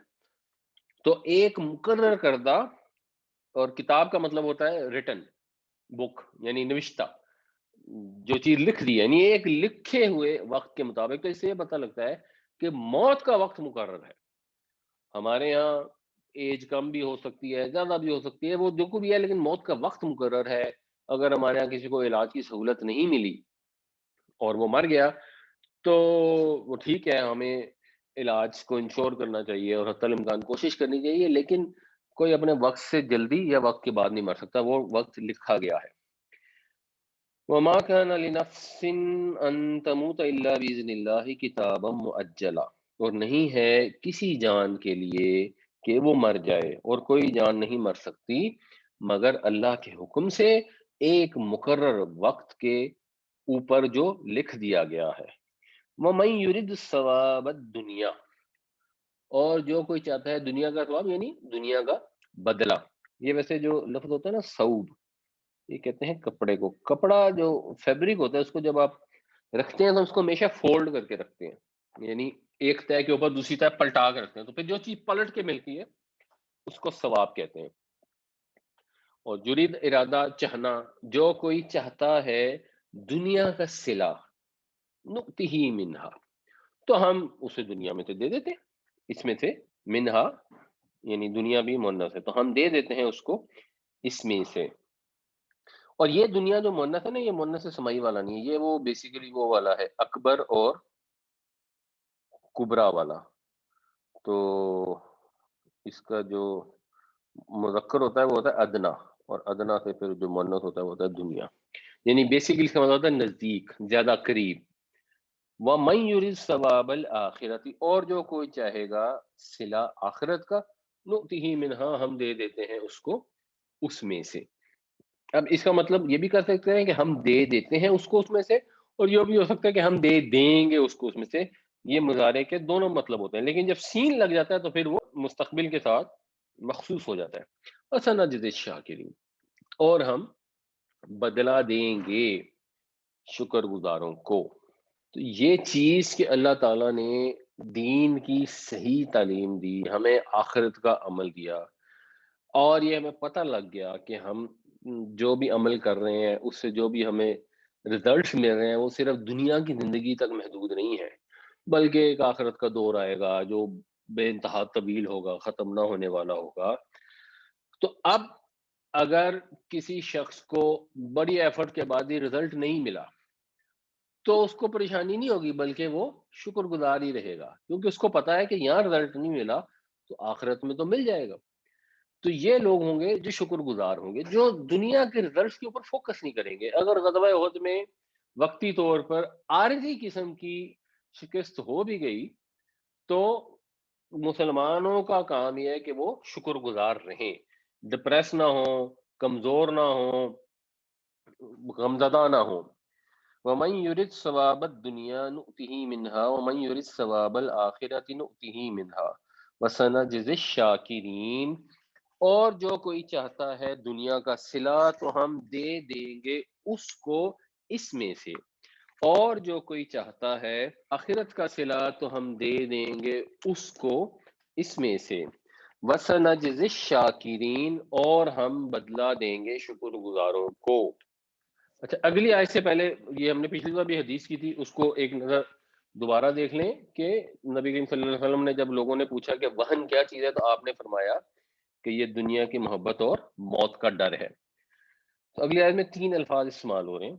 تو ایک مقرر کردہ، اور کتاب کا مطلب ہوتا ہے ریٹن بک، یعنی نوشتہ، جو چیز لکھ دی ہے، یعنی ایک لکھے ہوئے وقت کے مطابق. تو اس سے یہ پتہ لگتا ہے کہ موت کا وقت مقرر ہے. ہمارے یہاں ایج کم بھی ہو سکتی ہے، زیادہ بھی ہو سکتی ہے، وہ جو کو بھی ہے، لیکن موت کا وقت مقرر ہے. اگر ہمارے یہاں کسی کو علاج کی سہولت نہیں ملی اور وہ مر گیا تو وہ ٹھیک ہے، ہمیں علاج کو انشور کرنا چاہیے اور حتی الامکان کوشش کرنی چاہیے، لیکن کوئی اپنے وقت سے جلدی یا وقت کے بعد نہیں مر سکتا، وہ وقت لکھا گیا ہے. وما كان لنفس ان تموت الا باذن الله كتابا مؤجلا، اور نہیں ہے کسی جان کے لیے کہ وہ مر جائے، اور کوئی جان نہیں مر سکتی مگر اللہ کے حکم سے، ایک مقرر وقت کے اوپر جو لکھ دیا گیا ہے. وَمَن يُرِدْ ثواب الدنیا، اور جو کوئی چاہتا ہے دنیا کا ثواب، یعنی دنیا کا بدلہ. یہ ویسے جو لفظ ہوتا ہے نا ثوب، یہ کہتے ہیں کپڑے کو. کپڑا جو فیبرک ہوتا ہے اس کو جب آپ رکھتے ہیں تو اس کو ہمیشہ فولڈ کر کے رکھتے ہیں، یعنی ایک طے کے اوپر دوسری طے پلٹا کے رکھتے ہیں، تو پھر جو چیز پلٹ کے ملتی ہے اس کو ثواب کہتے ہیں. اور جرید ارادہ چاہنا، جو کوئی چاہتا ہے دنیا کا صلہ، نؤتہ منہا، تو ہم اسے دنیا میں سے دے دیتے ہیں. اس میں سے منہا یعنی دنیا بھی مؤنث ہے، تو ہم دے دیتے ہیں اس کو اس میں سے. اور یہ دنیا جو مؤنث ہے نا، یہ مؤنث سمائی والا نہیں ہے، یہ وہ بیسیکلی وہ والا ہے اکبر اور کبرا والا. تو اس کا جو مذکر ہوتا ہے وہ ہوتا ہے ادنا، اور ادنا سے پھر جو مؤنث ہوتا ہے وہ ہوتا ہے دنیا، یعنی بیسیکلی اس کا مطلب ہوتا ہے نزدیک، زیادہ قریب. وَمَن يُرِدْ ثَوَابَ الْآخِرَةِ، اور جو کوئی چاہے گا صلہ آخرت کا، نؤتہ منہا، ہم دے دیتے ہیں اس کو اس میں سے. اب اس کا مطلب یہ بھی کر سکتے ہیں کہ ہم دے دیتے ہیں اس کو اس میں سے، اور یہ بھی ہو سکتا ہے کہ ہم دے دیں گے اس کو اس میں سے. یہ مضارع کے دونوں مطلب ہوتے ہیں، لیکن جب سین لگ جاتا ہے تو پھر وہ مستقبل کے ساتھ مخصوص ہو جاتا ہے. وَسَنَجْزِي الشَّاكِرِينَ، اور ہم بدلہ دیں گے شکر گزاروں کو. تو یہ چیز کہ اللہ تعالیٰ نے دین کی صحیح تعلیم دی، ہمیں آخرت کا عمل دیا، اور یہ ہمیں پتہ لگ گیا کہ ہم جو بھی عمل کر رہے ہیں اس سے جو بھی ہمیں ریزلٹس مل رہے ہیں وہ صرف دنیا کی زندگی تک محدود نہیں ہے، بلکہ ایک آخرت کا دور آئے گا جو بے انتہا طویل ہوگا، ختم نہ ہونے والا ہوگا. تو اب اگر کسی شخص کو بڑی ایفرٹ کے بعد یہ رزلٹ نہیں ملا تو اس کو پریشانی نہیں ہوگی، بلکہ وہ شکر گزار ہی رہے گا، کیونکہ اس کو پتا ہے کہ یہاں رزلٹ نہیں ملا تو آخرت میں تو مل جائے گا. تو یہ لوگ ہوں گے جو شکر گزار ہوں گے، جو دنیا کے رزلٹس کے اوپر فوکس نہیں کریں گے. اگر غزوہ احد میں وقتی طور پر عارضی قسم کی شکست ہو بھی گئی تو مسلمانوں کا کام یہ ہے کہ وہ شکر گزار رہیں، ڈپریس نہ ہوں، کمزور نہ ہوں، غمزدہ نہ ہوں. وَمَن يُرِدْ ثَوَابَ الدُّنْيَا نُؤْتِهِ مِنْهَا وَمَن يُرِدْ ثَوَابَ الْآخِرَةِ نُؤْتِهِ مِنْهَا وَسَنَجْزِي الشَّاكِرِينَ، اور جو کوئی چاہتا ہے دنیا کا صلہ تو ہم دے دیں گے اس کو اس میں سے، اور جو کوئی چاہتا ہے آخرت کا صلہ تو ہم دے دیں گے اس کو اس میں سے. وَسَنَجْزِي الشَّاكِرِينَ، اور ہم بدلہ دیں گے شکر گزاروں کو. اچھا، اگلی آیت سے پہلے یہ ہم نے پچھلی بار بھی حدیث کی تھی، اس کو ایک نظر دوبارہ دیکھ لیں کہ نبی کریم صلی اللہ علیہ وسلم نے جب لوگوں نے پوچھا کہ وہن کیا چیز ہے تو آپ نے فرمایا کہ یہ دنیا کی محبت اور موت کا ڈر ہے. تو اگلی آیت میں 3 الفاظ استعمال ہو رہے ہیں.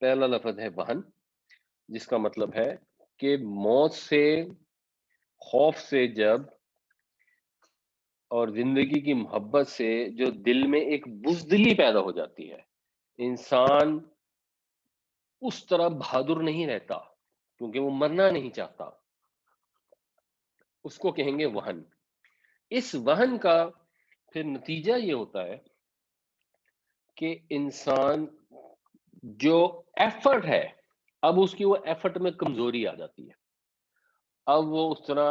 پہلا لفظ ہے وہن، جس کا مطلب ہے کہ موت سے، خوف سے جب، اور زندگی کی محبت سے جو دل میں ایک بزدلی پیدا ہو جاتی ہے، انسان اس طرح بہادر نہیں رہتا کیونکہ وہ مرنا نہیں چاہتا، اس کو کہیں گے وہن. اس وہن کا پھر نتیجہ یہ ہوتا ہے کہ انسان جو ایفرٹ ہے، اب اس کی وہ ایفرٹ میں کمزوری آ جاتی ہے، اب وہ اس طرح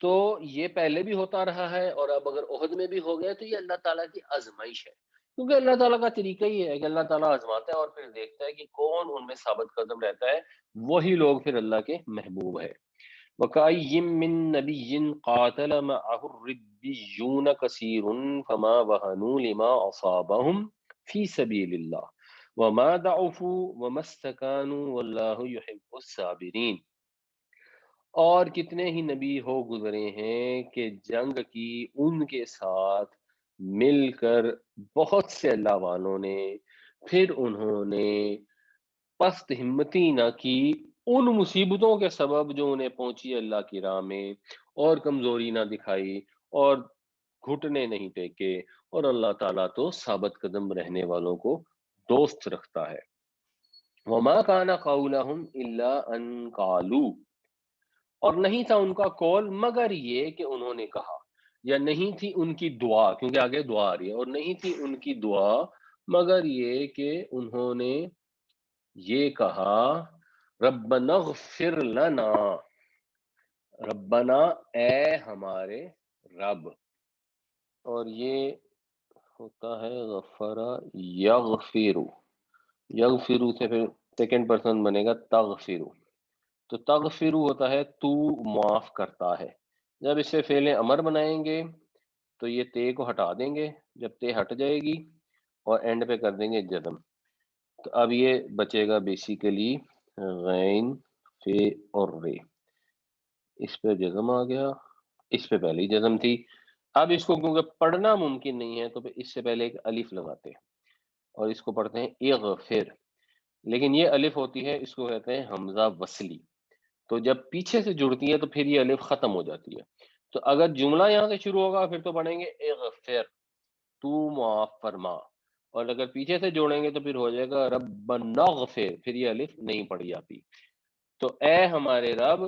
تو یہ پہلے بھی ہوتا رہا ہے، اور اب اگر عہد میں بھی ہو گیا تو یہ اللہ تعالیٰ کی آزمائش ہے، کیونکہ اللہ تعالیٰ کا طریقہ یہ ہے کہ اللہ تعالیٰ آزماتا ہے اور پھر دیکھتا ہے کہ کون ان میں ثابت قدم رہتا ہے، وہی لوگ پھر اللہ کے محبوب ہے۔ وَكَأَيٍّ مِّن نَّبِيٍّ قَاتَلَ مَعَهُ الرِّبِّيُّونَ كَثِيرٌ فَمَا وَهَنُوا لِمَا أَصَابَهُمْ فِي سَبِيلِ اللَّهِ وَمَا ضَعُفُوا وَمَا اسْتَكَانُوا وَاللَّهُ يُحِبُّ الصَّابِرِينَ۔ اور کتنے ہی نبی ہو گزرے ہیں کہ جنگ کی ان کے ساتھ مل کر بہت سے اللہ والوں نے، پھر انہوں نے پست ہمتی نہ کی ان مصیبتوں کے سبب جو انہیں پہنچی اللہ کی راہ میں، اور کمزوری نہ دکھائی، اور گھٹنے نہیں ٹیکے، اور اللہ تعالیٰ تو ثابت قدم رہنے والوں کو دوست رکھتا ہے۔ وما کان قولہم الا ان قالوا، اور نہیں تھا ان کا قول مگر یہ کہ انہوں نے کہا، یا نہیں تھی ان کی دعا، کیونکہ آگے دعا آ رہی ہے، اور نہیں تھی ان کی دعا مگر یہ کہ انہوں نے یہ کہا، ربنا اغفر لنا، ربنا اے ہمارے رب، اور یہ ہوتا ہے غفرا یغفرو، یغفرو سے پھر سیکنڈ پرسن بنے گا تغفرو، تو تغفرو ہوتا ہے تو معاف کرتا ہے۔ جب اس سے فعل امر بنائیں گے تو یہ تے کو ہٹا دیں گے، جب تے ہٹ جائے گی اور اینڈ پہ کر دیں گے جزم، تو اب یہ بچے گا بیسیکلی غین فے اور رے، اس پہ جزم آ گیا، اس پہ پہلے ہی جزم تھی، اب اس کو کیونکہ پڑھنا ممکن نہیں ہے تو پھر اس سے پہلے ایک الف لگاتے ہیں اور اس کو پڑھتے ہیں اغفر، لیکن یہ الف ہوتی ہے اس کو کہتے ہیں حمزہ وصلی، تو جب پیچھے سے جڑتی ہے تو پھر یہ الف ختم ہو جاتی ہے، تو اگر جملہ یہاں سے شروع ہوگا پھر تو پڑھیں گے اغفر، تو معاف فرما، اور اگر پیچھے سے جوڑیں گے تو پھر ہو جائے گا ربنا اغفر، پھر یہ الف نہیں پڑھی جاتی، تو اے ہمارے رب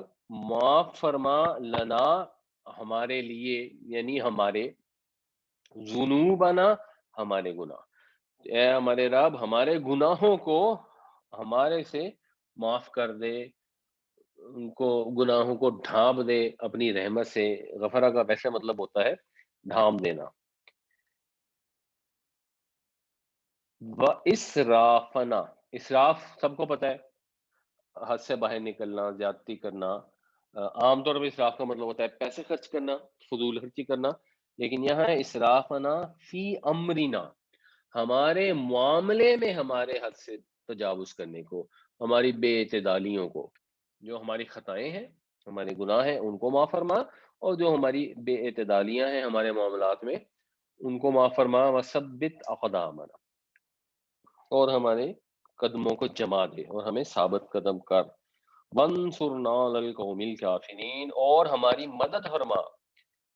معاف فرما لنا ہمارے لیے، یعنی ہمارے ذنوبنا ہمارے گناہ، اے ہمارے رب ہمارے گناہوں کو ہمارے سے معاف کر دے، ان کو گناہوں کو ڈھانپ دے اپنی رحمت سے، غفرہ کا ویسے مطلب ہوتا ہے ڈھانپ دینا، وَإِسْرَافَنَا، اسراف سب کو پتہ ہے، حد سے باہر نکلنا، زیادتی کرنا، عام طور پہ اسراف کا مطلب ہوتا ہے پیسے خرچ کرنا، فضول خرچی کرنا، لیکن یہاں ہے اسرافنا فی امرنا، ہمارے معاملے میں ہمارے حد سے تجاوز کرنے کو، ہماری بے اعتدالیوں کو، جو ہماری خطائیں ہیں، ہمارے گناہ ہیں ان کو معاف فرما، اور جو ہماری بے اعتدالیاں ہیں ہمارے معاملات میں ان کو معاف فرما، وثبت اقدامنا، اور ہمارے قدموں کو جما دے اور ہمیں ثابت قدم کر، وانصرنا علی القوم الکافرین، اور ہماری مدد فرما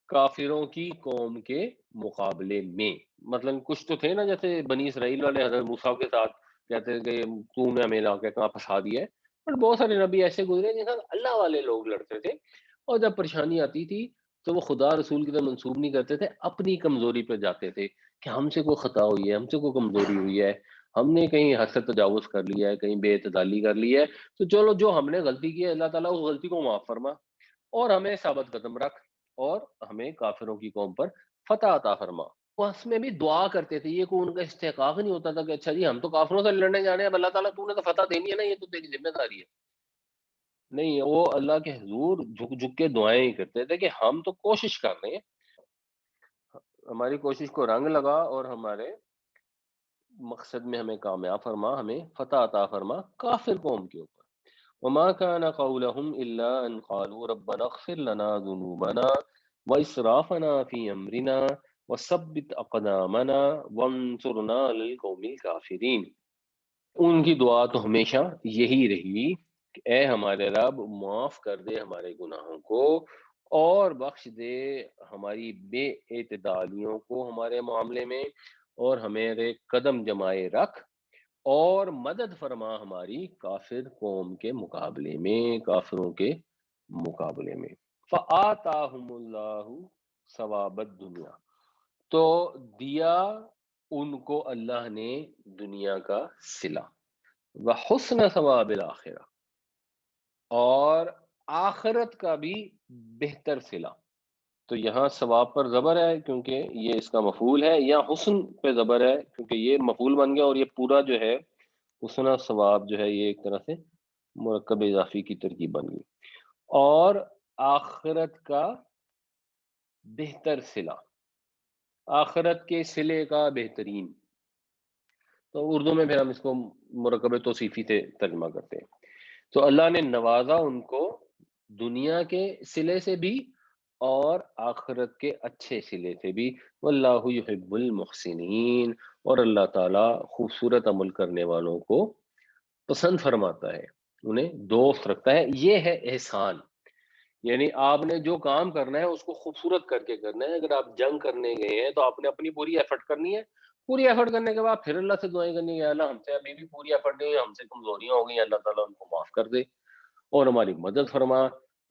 کافروں کی قوم کے مقابلے میں، مطلب کچھ تو تھے نا جیسے بنی اسرائیل والے حضرت موسیٰ کے ساتھ کہتے ہیں کہ تو نے ہمیں لا کے کہاں پھنسا دیا ہے، پر بہت سارے نبی ایسے گزرے جن ساتھ اللہ والے لوگ لڑتے تھے، اور جب پریشانی آتی تھی تو وہ خدا رسول کی طرف منسوب نہیں کرتے تھے، اپنی کمزوری پہ جاتے تھے کہ ہم سے کوئی خطا ہوئی ہے، ہم سے کوئی کمزوری ہوئی ہے، ہم نے کہیں حد سے تجاوز کر لیا ہے، کہیں بے اعتدالی کر لی ہے، تو چلو جو ہم نے غلطی کی ہے اللہ تعالیٰ اس غلطی کو معاف فرما اور ہمیں ثابت قدم رکھ، اور ہمیں کافروں کی قوم پر فتح عطا فرما۔ وہ اس میں بھی دعا کرتے تھے، یہ کوئی ان کا استحقاق نہیں ہوتا تھا کہ اچھا جی ہم تو کافروں سے لڑنے جانے ہیں، اب اللہ تعالیٰ تو نے تو فتح دینی ہے نا، یہ تو تیری ذمہ داری ہے، نہیں، وہ اللہ کے حضور جھک جھک کے دعائیں ہی کرتے تھے کہ ہم تو کوشش کر رہے ہیں، ہماری کوشش کو رنگ لگا اور ہمارے مقصد میں ہمیں کامیاب فرما، ہمیں فتح عطا فرما کافر قوم کے اوپر۔ وما كان قولهم الا ان قالوا ربنا اغفر لنا ذنوبنا واسرافنا في امرنا وثبت اقدامنا وانصرنا على القوم الكافرين، ان کی دعا تو ہمیشہ یہی رہی کہ اے ہمارے رب معاف کر دے ہمارے گناہوں کو اور بخش دے ہماری بے اعتدالیوں کو ہمارے معاملے میں، اور ہمارے قدم جمائے رکھ، اور مدد فرما ہماری کافر قوم کے مقابلے میں، کافروں کے مقابلے میں۔ فآتاہم اللہ ثواب الدنیا، تو دیا ان کو اللہ نے دنیا کا صلہ، وحسن ثواب الآخرہ، اور آخرت کا بھی بہتر صلہ، تو یہاں ثواب پر زبر ہے کیونکہ یہ اس کا مفعول ہے، یا حسن پہ زبر ہے کیونکہ یہ مفعول بن گیا، اور یہ پورا جو ہے حسن اور ثواب جو ہے یہ ایک طرح سے مرکب اضافی کی ترکیب بن گئی۔ اور آخرت کا بہتر صلہ، آخرت کے صلے کا بہترین، تو اردو میں پھر ہم اس کو مرکب توصیفی سے ترجمہ کرتے ہیں۔ تو اللہ نے نوازا ان کو دنیا کے صلے سے بھی اور آخرت کے اچھے صلے سے بھی۔ واللہ یحب المحسنین، اور اللہ تعالیٰ خوبصورت عمل کرنے والوں کو پسند فرماتا ہے، انہیں دوست رکھتا ہے۔ یہ ہے احسان، یعنی آپ نے جو کام کرنا ہے اس کو خوبصورت کر کے کرنا ہے۔ اگر آپ جنگ کرنے گئے ہیں تو آپ نے اپنی پوری ایفرٹ کرنی ہے، پوری ایفرٹ کرنے کے بعد پھر اللہ سے دعائیں کرنی ہے، اللہ ہم سے ابھی بھی پوری ایفرٹ نہیں ہے، ہم سے کمزوریاں ہو گئی ہیں، اللہ تعالیٰ ان کو معاف کر دے اور ہماری مدد فرما۔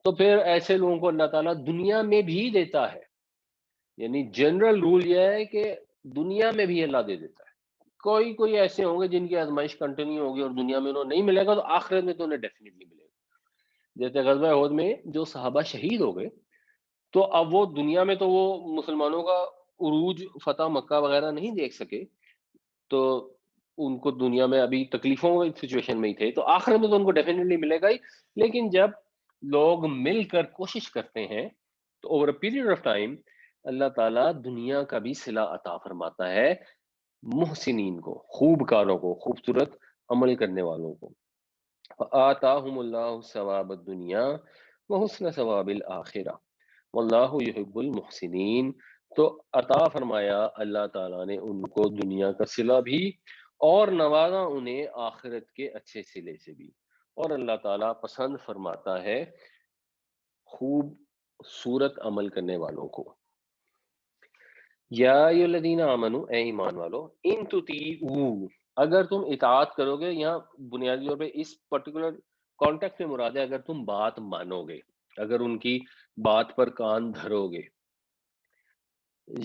تو پھر ایسے لوگوں کو اللہ تعالیٰ دنیا میں بھی دیتا ہے، یعنی جنرل رول یہ ہے کہ دنیا میں بھی اللہ دے دیتا ہے۔ کوئی ایسے ہوں گے جن کی آزمائش کنٹینیو ہوگی اور دنیا میں انہوں نہیں ملے گا، تو آخرت میں تو انہیں ڈیفینیٹلی ملے گا۔ جیسے غزوہ احد میں جو صحابہ شہید ہو گئے، تو اب وہ دنیا میں تو وہ مسلمانوں کا عروج فتح مکہ وغیرہ نہیں دیکھ سکے، تو ان کو دنیا میں ابھی تکلیفوں کی سچویشن میں ہی تھے، تو آخرت میں تو ان کو ڈیفینیٹلی ملے گا ہی۔ لیکن جب لوگ مل کر کوشش کرتے ہیں تو over a period of time اللہ تعالیٰ دنیا کا بھی صلہ عطا فرماتا ہے محسنین کو، خوب کاروں کو، خوبصورت عمل کرنے والوں کو۔ فآتاہم اللہ ثواب الدنیا وحسن ثواب الآخرہ واللہ یحب المحسنین۔ تو عطا فرمایا اللہ تعالیٰ نے ان کو دنیا کا صلہ بھی، اور نوازا انہیں آخرت کے اچھے صلے سے بھی، اور اللہ تعالیٰ پسند فرماتا ہے خوب صورت عمل کرنے والوں کو۔ یا ایھا الذین آمنو، اے ایمان والو، ان تطیعوا، اگر تم اطاعت کرو گے، یہاں بنیادی طور پہ اس پرٹیکولر کانٹیکٹ میں مراد ہے اگر تم بات مانو گے، اگر ان کی بات پر کان دھرو گے،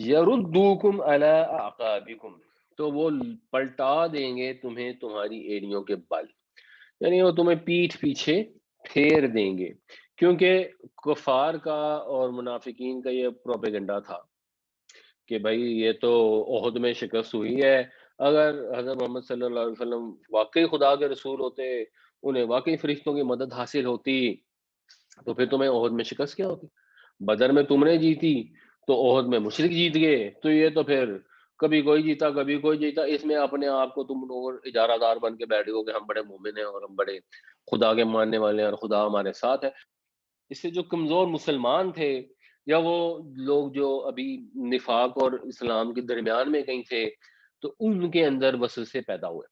یردوکم علی اعقابکم، تو وہ پلٹا دیں گے تمہیں تمہاری ایڑیوں کے بل، یعنی وہ تمہیں پیٹھ پیچھے پھیر دیں گے۔ کیونکہ کفار کا اور منافقین کا یہ پروپیگنڈا تھا کہ بھائی یہ تو عہد میں شکست ہوئی ہے، اگر حضرت محمد صلی اللہ علیہ وسلم واقعی خدا کے رسول ہوتے، انہیں واقعی فرشتوں کی مدد حاصل ہوتی، تو پھر تمہیں عہد میں شکست کیا ہوتی؟ بدر میں تم نے جیتی تو عہد میں مشرک جیت گئے، تو یہ تو پھر کبھی کوئی جیتا کبھی کوئی جیتا، اس میں اپنے آپ کو تم لوگ اجارہ دار بن کے بیٹھ گئے ہو کہ ہم بڑے مومن ہیں اور ہم بڑے خدا کے ماننے والے ہیں اور خدا ہمارے ساتھ ہے۔ اس سے جو کمزور مسلمان تھے، یا وہ لوگ جو ابھی نفاق اور اسلام کے درمیان میں کہیں تھے، تو ان کے اندر وسوسے پیدا ہوئے۔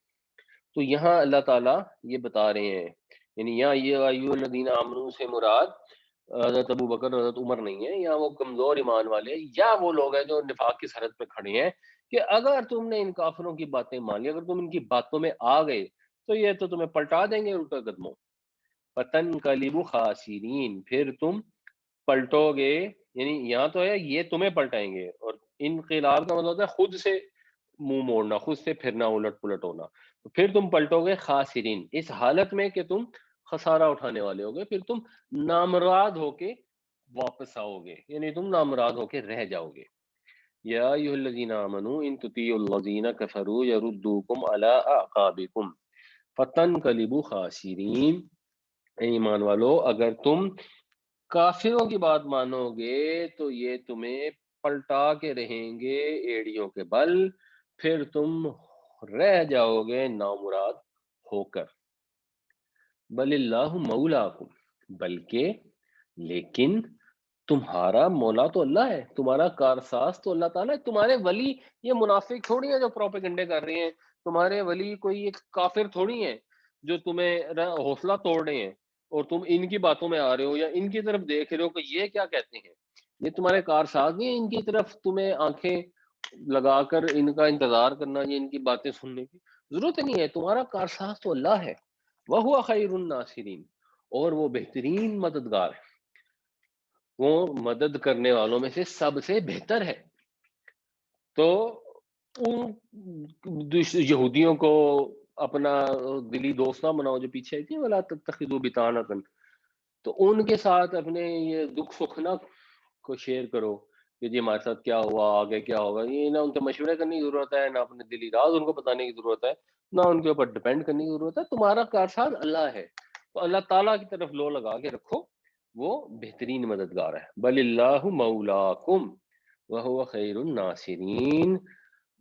تو یہاں اللہ تعالیٰ یہ بتا رہے ہیں، یعنی یہاں یہ ایھا الذین آمنو سے مراد حضرت ابو بکر حضرت عمر نہیں ہے، یا وہ کمزور ایمان والے یا وہ لوگ ہیں جو نفاق کی سرحد پہ کھڑے ہیں، کہ اگر تم نے ان کافروں کی باتیں مان لی، اگر تم ان کی باتوں میں آ گئے، تو یہ تو تمہیں پلٹا دیں گے الٹا قدموں۔ فتنقلبوا خاسرین، پھر تم پلٹو گے، یعنی یہاں تو ہے یہ تمہیں پلٹائیں گے، اور انقلاب کا مطلب ہوتا ہے خود سے منہ موڑنا، خود سے پھرنا، الٹ پلٹ ہونا۔ تو پھر تم پلٹو گے خاسرین، اس حالت میں کہ تم خسارہ اٹھانے والے ہوگے، پھر تم نامراد ہو کے واپس آؤ گے، یعنی تم نامراد ہو کے رہ جاؤ گے۔ یا ایھا الذین آمنوا ان تطیعوا الذین کفروا یردوکم علی اعقابکم فتنقلبوا خاسرین، اے ایمان والو اگر تم کافروں کی بات مانو گے تو یہ تمہیں پلٹا کے رہیں گے ایڑیوں کے بل، پھر تم رہ جاؤ گے نامراد ہو کر۔ بل اللہ مولاکم، بلکہ لیکن تمہارا مولا تو اللہ ہے، تمہارا کارساز تو اللہ تعالیٰ ہے، تمہارے ولی یہ منافق تھوڑی ہیں جو پروپیگنڈے کر رہے ہیں، تمہارے ولی کوئی ایک کافر تھوڑی ہیں جو تمہیں حوصلہ توڑ رہے ہیں اور تم ان کی باتوں میں آ رہے ہو یا ان کی طرف دیکھ رہے ہو کہ یہ کیا کہتے ہیں۔ یہ تمہارے کارساز نہیں ہیں ان کی طرف تمہیں آنکھیں لگا کر ان کا انتظار کرنا یا ان کی باتیں سننے کی ضرورت نہیں ہے، تمہارا کارساز تو اللہ ہے۔ وَهُوَ خَيْرُ النَّاصِرِينَ، اور وہ بہترین مددگار ہے، وہ مدد کرنے والوں میں سے سب سے بہتر ہے۔ تو ان یہودیوں کو اپنا دلی دوست نہ بناؤ جو پیچھے آئی تھی وَلَا تَتَّخِذُوا بِطَانَةً، تو ان کے ساتھ اپنے یہ دکھ سکھ نہ کو شیئر کرو کہ جی ہمارے ساتھ کیا ہوا، آگے کیا ہوگا. یہ نہ ان سے مشورے کرنے کی ضرورت ہے، نہ اپنے دلی راز ان کو بتانے کی ضرورت ہے، نہ ان کے اوپر ڈپینڈ کرنے کی ضرورت ہے. تمہارا کارساز اللہ ہے، تو اللہ تعالیٰ کی طرف لو لگا کے رکھو، وہ بہترین مددگار ہے. بل اللہ مولاکم وہو خیر الناصرین،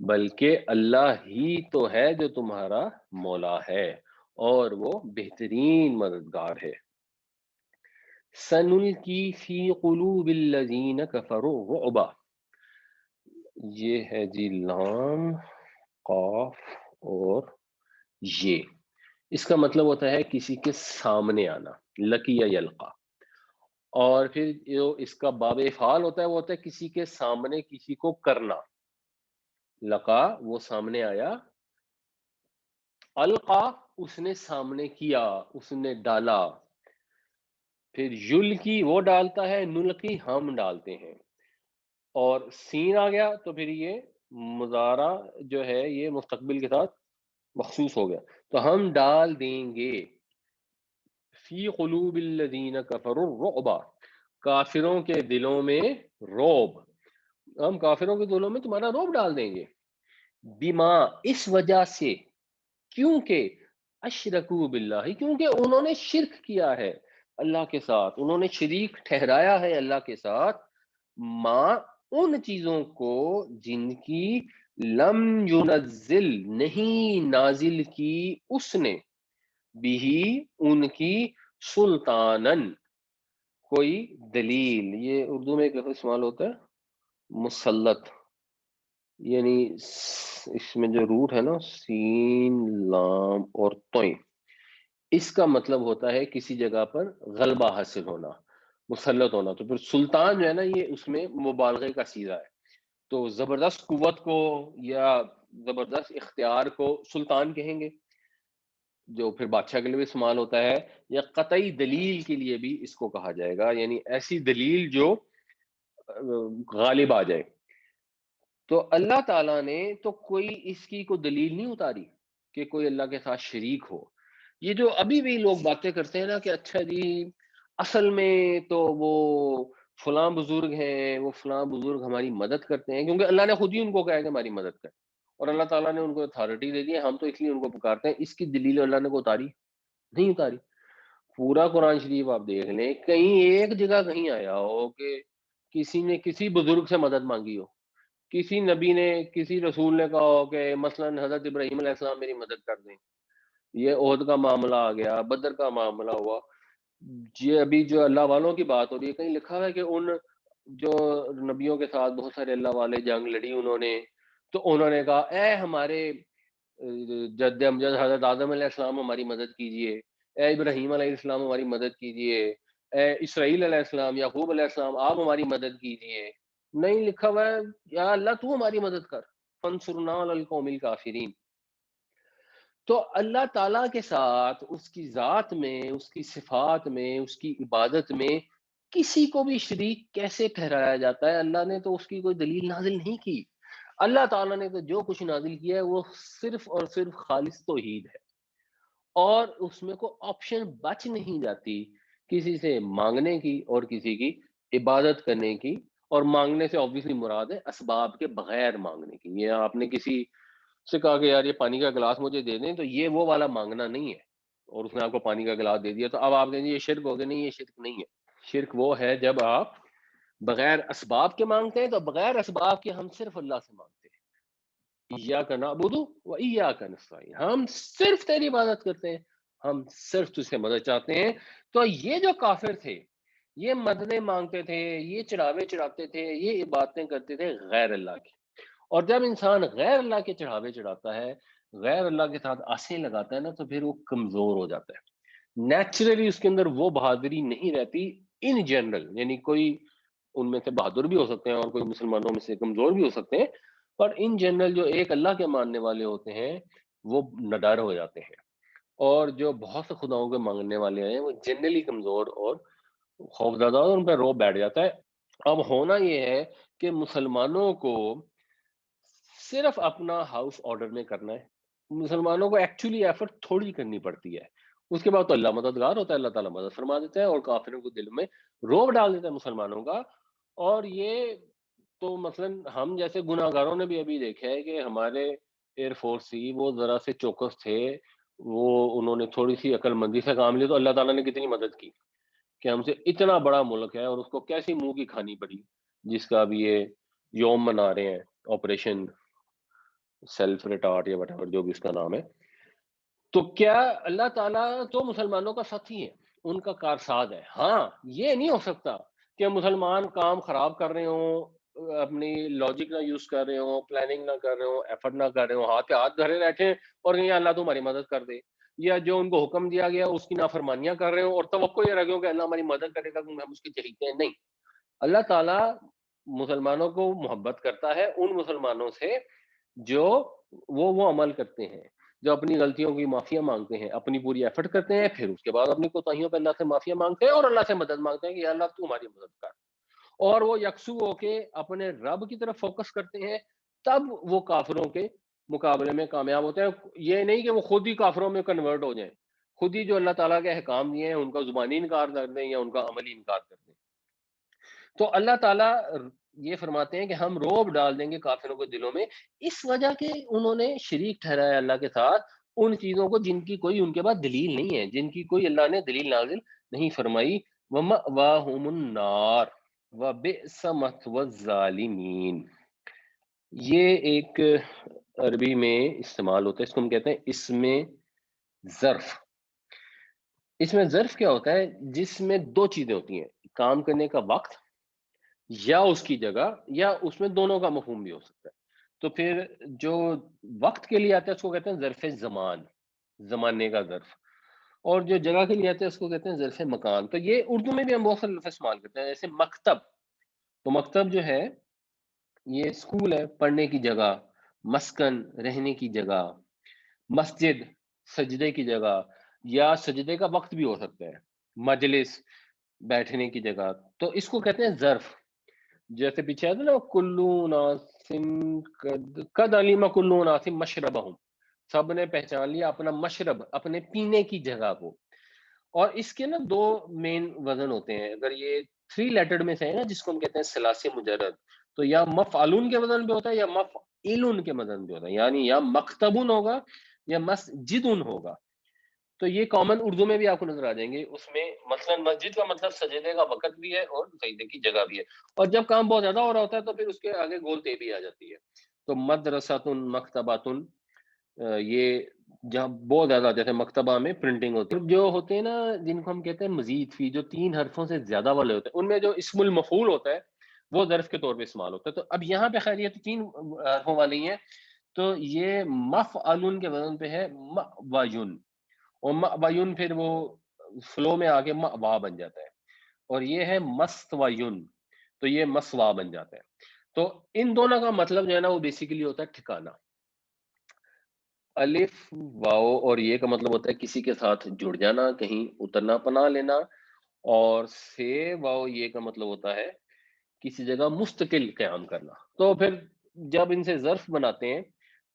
بلکہ اللہ ہی تو ہے جو تمہارا مولا ہے اور وہ بہترین مددگار ہے. سنلقی فی قلوب الذین کفروا رعبا، یہ ہے جی لام، قاف اور یہ. اس کا مطلب ہوتا ہے کسی کے سامنے آنا، لقی یا یلقا. اور پھر جو اس کا باب افعال ہوتا ہے وہ ہوتا ہے کسی کے سامنے کسی کو کرنا. لقا وہ سامنے آیا، القا اس نے سامنے کیا، اس نے ڈالا. پھر یلکی وہ ڈالتا ہے، نلقی ہم ڈالتے ہیں. اور سین آ گیا تو پھر یہ مضارع جو ہے یہ مستقبل کے ساتھ مخصوص ہو گیا. تو ہم ڈال دیں گے فی قلوب الذین کفروا الرعب، کافروں کے دلوں میں روب. ہم کافروں کے دلوں میں تمہارا روب ڈال دیں گے. بما اس وجہ سے، کیونکہ اشرکو باللہ، کیونکہ انہوں نے شرک کیا ہے اللہ کے ساتھ، انہوں نے شریک ٹھہرایا ہے اللہ کے ساتھ، ماں ان چیزوں کو جن کی لم ینزل نہیں نازل کی اس نے، بھی ان کی سلطانن کوئی دلیل. یہ اردو میں ایک لفظ استعمال ہوتا ہے مسلط، یعنی اس میں جو روٹ ہے نا سین لام اور توئیں، اس کا مطلب ہوتا ہے کسی جگہ پر غلبہ حاصل ہونا، مسلط ہونا. تو پھر سلطان جو ہے نا یہ اس میں مبالغے کا صیغہ ہے. تو زبردست قوت کو یا زبردست اختیار کو سلطان کہیں گے، جو پھر بادشاہ کے لیے بھی استعمال ہوتا ہے. یا قطعی دلیل کے لیے بھی اس کو کہا جائے گا، یعنی ایسی دلیل جو غالب آ جائے. تو اللہ تعالیٰ نے تو کوئی اس کی کوئی دلیل نہیں اتاری کہ کوئی اللہ کے ساتھ شریک ہو. یہ جو ابھی بھی لوگ باتیں کرتے ہیں نا کہ اچھا جی اصل میں تو وہ فلاں بزرگ ہیں، وہ فلاں بزرگ ہماری مدد کرتے ہیں، کیونکہ اللہ نے خود ہی ان کو کہا ہے کہ ہماری مدد کریں، اور اللہ تعالیٰ نے ان کو اتھارٹی دے دی ہے، ہم تو اس لیے ان کو پکارتے ہیں. اس کی دلیل اللہ نے کو اتاری نہیں اتاری. پورا قرآن شریف آپ دیکھ لیں، کہیں ایک جگہ کہیں آیا ہو کہ کسی نے کسی بزرگ سے مدد مانگی ہو، کسی نبی نے کسی رسول نے کہا ہو کہ مثلا حضرت ابراہیم علیہ السلام میری مدد کر دیں. یہ عہد کا معاملہ آ گیا، بدر کا معاملہ ہوا. یہ ابھی جو اللہ والوں کی بات ہو رہی ہے، کہیں لکھا ہے کہ ان جو نبیوں کے ساتھ بہت سارے اللہ والے جنگ لڑی انہوں نے، تو انہوں نے کہا اے ہمارے جد امجد حضرت آدم علیہ السلام ہماری مدد کیجئے، اے ابراہیم علیہ السلام ہماری مدد کیجئے، اے اسرائیل علیہ السلام، یعقوب علیہ السلام آپ ہماری مدد کیجئے. نہیں، لکھا ہوا ہے یا اللہ تو ہماری مدد کر، فانصرنا علی القوم الکافرین. تو اللہ تعالیٰ کے ساتھ اس کی ذات میں، اس کی صفات میں، اس کی عبادت میں کسی کو بھی شریک کیسے ٹھہرایا جاتا ہے؟ اللہ نے تو اس کی کوئی دلیل نازل نہیں کی. اللہ تعالیٰ نے تو جو کچھ نازل کیا ہے وہ صرف اور صرف خالص توحید ہے، اور اس میں کوئی آپشن بچ نہیں جاتی کسی سے مانگنے کی اور کسی کی عبادت کرنے کی. اور مانگنے سے obviously مراد ہے اسباب کے بغیر مانگنے کی. یہ آپ نے کسی سے کہا کہ یار یہ پانی کا گلاس مجھے دے دیں، تو یہ وہ والا مانگنا نہیں ہے، اور اس نے آپ کو پانی کا گلاس دے دیا تو اب آپ کہیں گے یہ شرک ہو گیا. نہیں، یہ شرک نہیں ہے. شرک وہ ہے جب آپ بغیر اسباب کے مانگتے ہیں. تو بغیر اسباب کے ہم صرف اللہ سے مانگتے ہیں. ایاک نعبد و ایاک نستعین، ہم صرف تیری عبادت کرتے ہیں، ہم صرف تجھ سے مدد چاہتے ہیں. تو یہ جو کافر تھے یہ مددیں مانگتے تھے، یہ چڑھاوے چڑھاتے تھے، یہ عبادتیں کرتے تھے غیر اللہ کی. اور جب انسان غیر اللہ کے چڑھاوے چڑھاتا ہے، غیر اللہ کے ساتھ آسیں لگاتا ہے نا، تو پھر وہ کمزور ہو جاتا ہے. نیچرلی اس کے اندر وہ بہادری نہیں رہتی ان جنرل، یعنی کوئی ان میں سے بہادر بھی ہو سکتے ہیں اور کوئی مسلمانوں میں سے کمزور بھی ہو سکتے ہیں، پر ان جنرل جو ایک اللہ کے ماننے والے ہوتے ہیں وہ نڈر ہو جاتے ہیں، اور جو بہت سے خداؤں کے مانگنے والے ہیں وہ جنرلی کمزور اور خوفزدہ، اور ان پہ روب بیٹھ جاتا ہے. اب ہونا یہ ہے کہ مسلمانوں کو صرف اپنا ہاؤس آرڈر میں کرنا ہے. مسلمانوں کو ایکچولی ایفرٹ تھوڑی کرنی پڑتی ہے. اس کے بعد تو اللہ مددگار ہوتا ہے، اللہ تعالیٰ مدد فرما دیتا ہے اور کافروں کو دل میں روب ڈال دیتا ہے مسلمانوں کا. اور یہ تو مثلاً ہم جیسے گناہگاروں نے بھی ابھی دیکھا ہے کہ ہمارے ایئر فورس تھی، وہ ذرا سے چوکس تھے، وہ انہوں نے تھوڑی سی عقل مندی سے کام لیا تو اللہ تعالیٰ نے کتنی مدد کی کہ ہم سے اتنا بڑا ملک ہے اور اس کو کیسی منہ کی کھانی پڑی، جس کا ابھی یہ یوم منا رہے ہیں، آپریشن سیلف ریٹارٹ یا وٹ ایور جو بھی اس کا نام ہے۔ تو کیا اللہ تعالیٰ تو مسلمانوں کا ساتھی ہے، ان کا کارساز ہے۔ ہاں، یہ نہیں ہو سکتا کہ مسلمان کام خراب کر رہے ہوں، اپنی لاجک نہ یوز کر رہے ہوں، پلاننگ نہ کر رہے ہوں، ایفرٹ نہ کر رہے ہوں، ہاتھ پہ ہاتھ دھرے بیٹھے اور کہیں اللہ تمہاری مدد کر دے، یا جو ان کو حکم دیا گیا اس کی نافرمانیاں کر رہے ہوں اور توقع یہ رکھے ہوں کہ اللہ ہماری مدد کرے گا کیونکہ ہم اس کے چہیتے ہیں۔ نہیں، اللہ تعالیٰ مسلمانوں کو محبت کرتا ہے ان مسلمانوں سے جو وہ عمل کرتے ہیں، جو اپنی غلطیوں کی معافیا مانگتے ہیں، اپنی پوری ایفرٹ کرتے ہیں، پھر اس کے بعد اپنی کوتاہیوں پہ اللہ سے معافیا مانگتے ہیں اور اللہ سے مدد مانگتے ہیں کہ یا اللہ تو ہماری مدد کر، اور وہ یکسو ہو کے اپنے رب کی طرف فوکس کرتے ہیں، تب وہ کافروں کے مقابلے میں کامیاب ہوتے ہیں۔ یہ نہیں کہ وہ خود ہی کافروں میں کنورٹ ہو جائیں، خود ہی جو اللہ تعالیٰ کے احکام دیے ہیں ان کا زبانی انکار کر دیں یا ان کا عملی انکار کر دیں۔ تو اللہ تعالیٰ یہ فرماتے ہیں کہ ہم روب ڈال دیں گے کافروں کے دلوں میں، اس وجہ کہ انہوں نے شریک ٹھہرایا اللہ کے ساتھ ان چیزوں کو جن کی کوئی ان کے پاس دلیل نہیں ہے، جن کی کوئی اللہ نے دلیل نازل نہیں فرمائی۔ وَمَأْوَاهُمُ النَّارُ وَبِئْسَ مَثْوَى الظَّالِمِينَ۔ یہ ایک عربی میں استعمال ہوتا ہے، اس کو ہم کہتے ہیں اسم ظرف۔ اس میں ظرف کیا ہوتا ہے؟ جس میں دو چیزیں ہوتی ہیں، کام کرنے کا وقت یا اس کی جگہ، یا اس میں دونوں کا مفہوم بھی ہو سکتا ہے۔ تو پھر جو وقت کے لیے آتا ہے اس کو کہتے ہیں ظرف زمان، زمانے کا ظرف، اور جو جگہ کے لیے آتا ہے اس کو کہتے ہیں ظرف مکان۔ تو یہ اردو میں بھی ہم بہت سارے لفظ استعمال کرتے ہیں، جیسے مکتب۔ تو مکتب جو ہے یہ اسکول ہے، پڑھنے کی جگہ، مسکن رہنے کی جگہ، مسجد سجدے کی جگہ، یا سجدے کا وقت بھی ہو سکتا ہے، مجلس بیٹھنے کی جگہ۔ تو اس کو کہتے ہیں ظرف۔ جیسے پیچھے آتا ہے نا، کلو ناسم قد علیم کلو ناسم مشربہم، سب نے پہچان لیا اپنا مشرب، اپنے پینے کی جگہ کو۔ اور اس کے نا دو مین وزن ہوتے ہیں، اگر یہ تھری لیٹرڈ میں سے ہے نا جس کو ہم کہتے ہیں ثلاثی مجرد، تو یا مفعلون کے وزن پہ ہوتا ہے یا مفعلون کے وزن پہ ہوتا ہے، یعنی یا مکتبون ہوگا یا مسجدون ہوگا۔ تو یہ کامن اردو میں بھی آپ کو نظر آ جائیں گے، اس میں مثلا مسجد کا مطلب سجدے کا وقت بھی ہے اور سجدے کی جگہ بھی ہے، اور جب کام بہت زیادہ ہو رہا ہوتا ہے تو پھر اس کے آگے گول تے بھی آ جاتی ہے۔ تو مدرسۃ مکتبۃ، یہ جہاں بہت زیادہ، جیسے مکتبہ میں پرنٹنگ ہوتی ہے، جو ہوتے ہیں نا جن کو ہم کہتے ہیں مزید فی، جو تین حرفوں سے زیادہ والے ہوتے ہیں، ان میں جو اسم المفعول ہوتا ہے وہ ظرف کے طور پہ استعمال ہوتا ہے۔ تو اب یہاں پہ خیر یہ تو تین حرفوں والی ہیں، تو یہ مفعلن کے وزن پہ ہے مأویون، اور مأویون پھر وہ فلو میں آگے مأوا بن جاتا ہے، اور یہ ہے مستویون، تو یہ مسوا بن جاتا ہے۔ تو ان دونوں کا مطلب جو ہے نا وہ بیسیکلی ہوتا ہے ٹھکانہ۔ الف واو اور یہ کا مطلب ہوتا ہے کسی کے ساتھ جڑ جانا، کہیں اترنا پناہ لینا، اور سے واو یہ کا مطلب ہوتا ہے کسی جگہ مستقل قیام کرنا۔ تو پھر جب ان سے ظرف بناتے ہیں،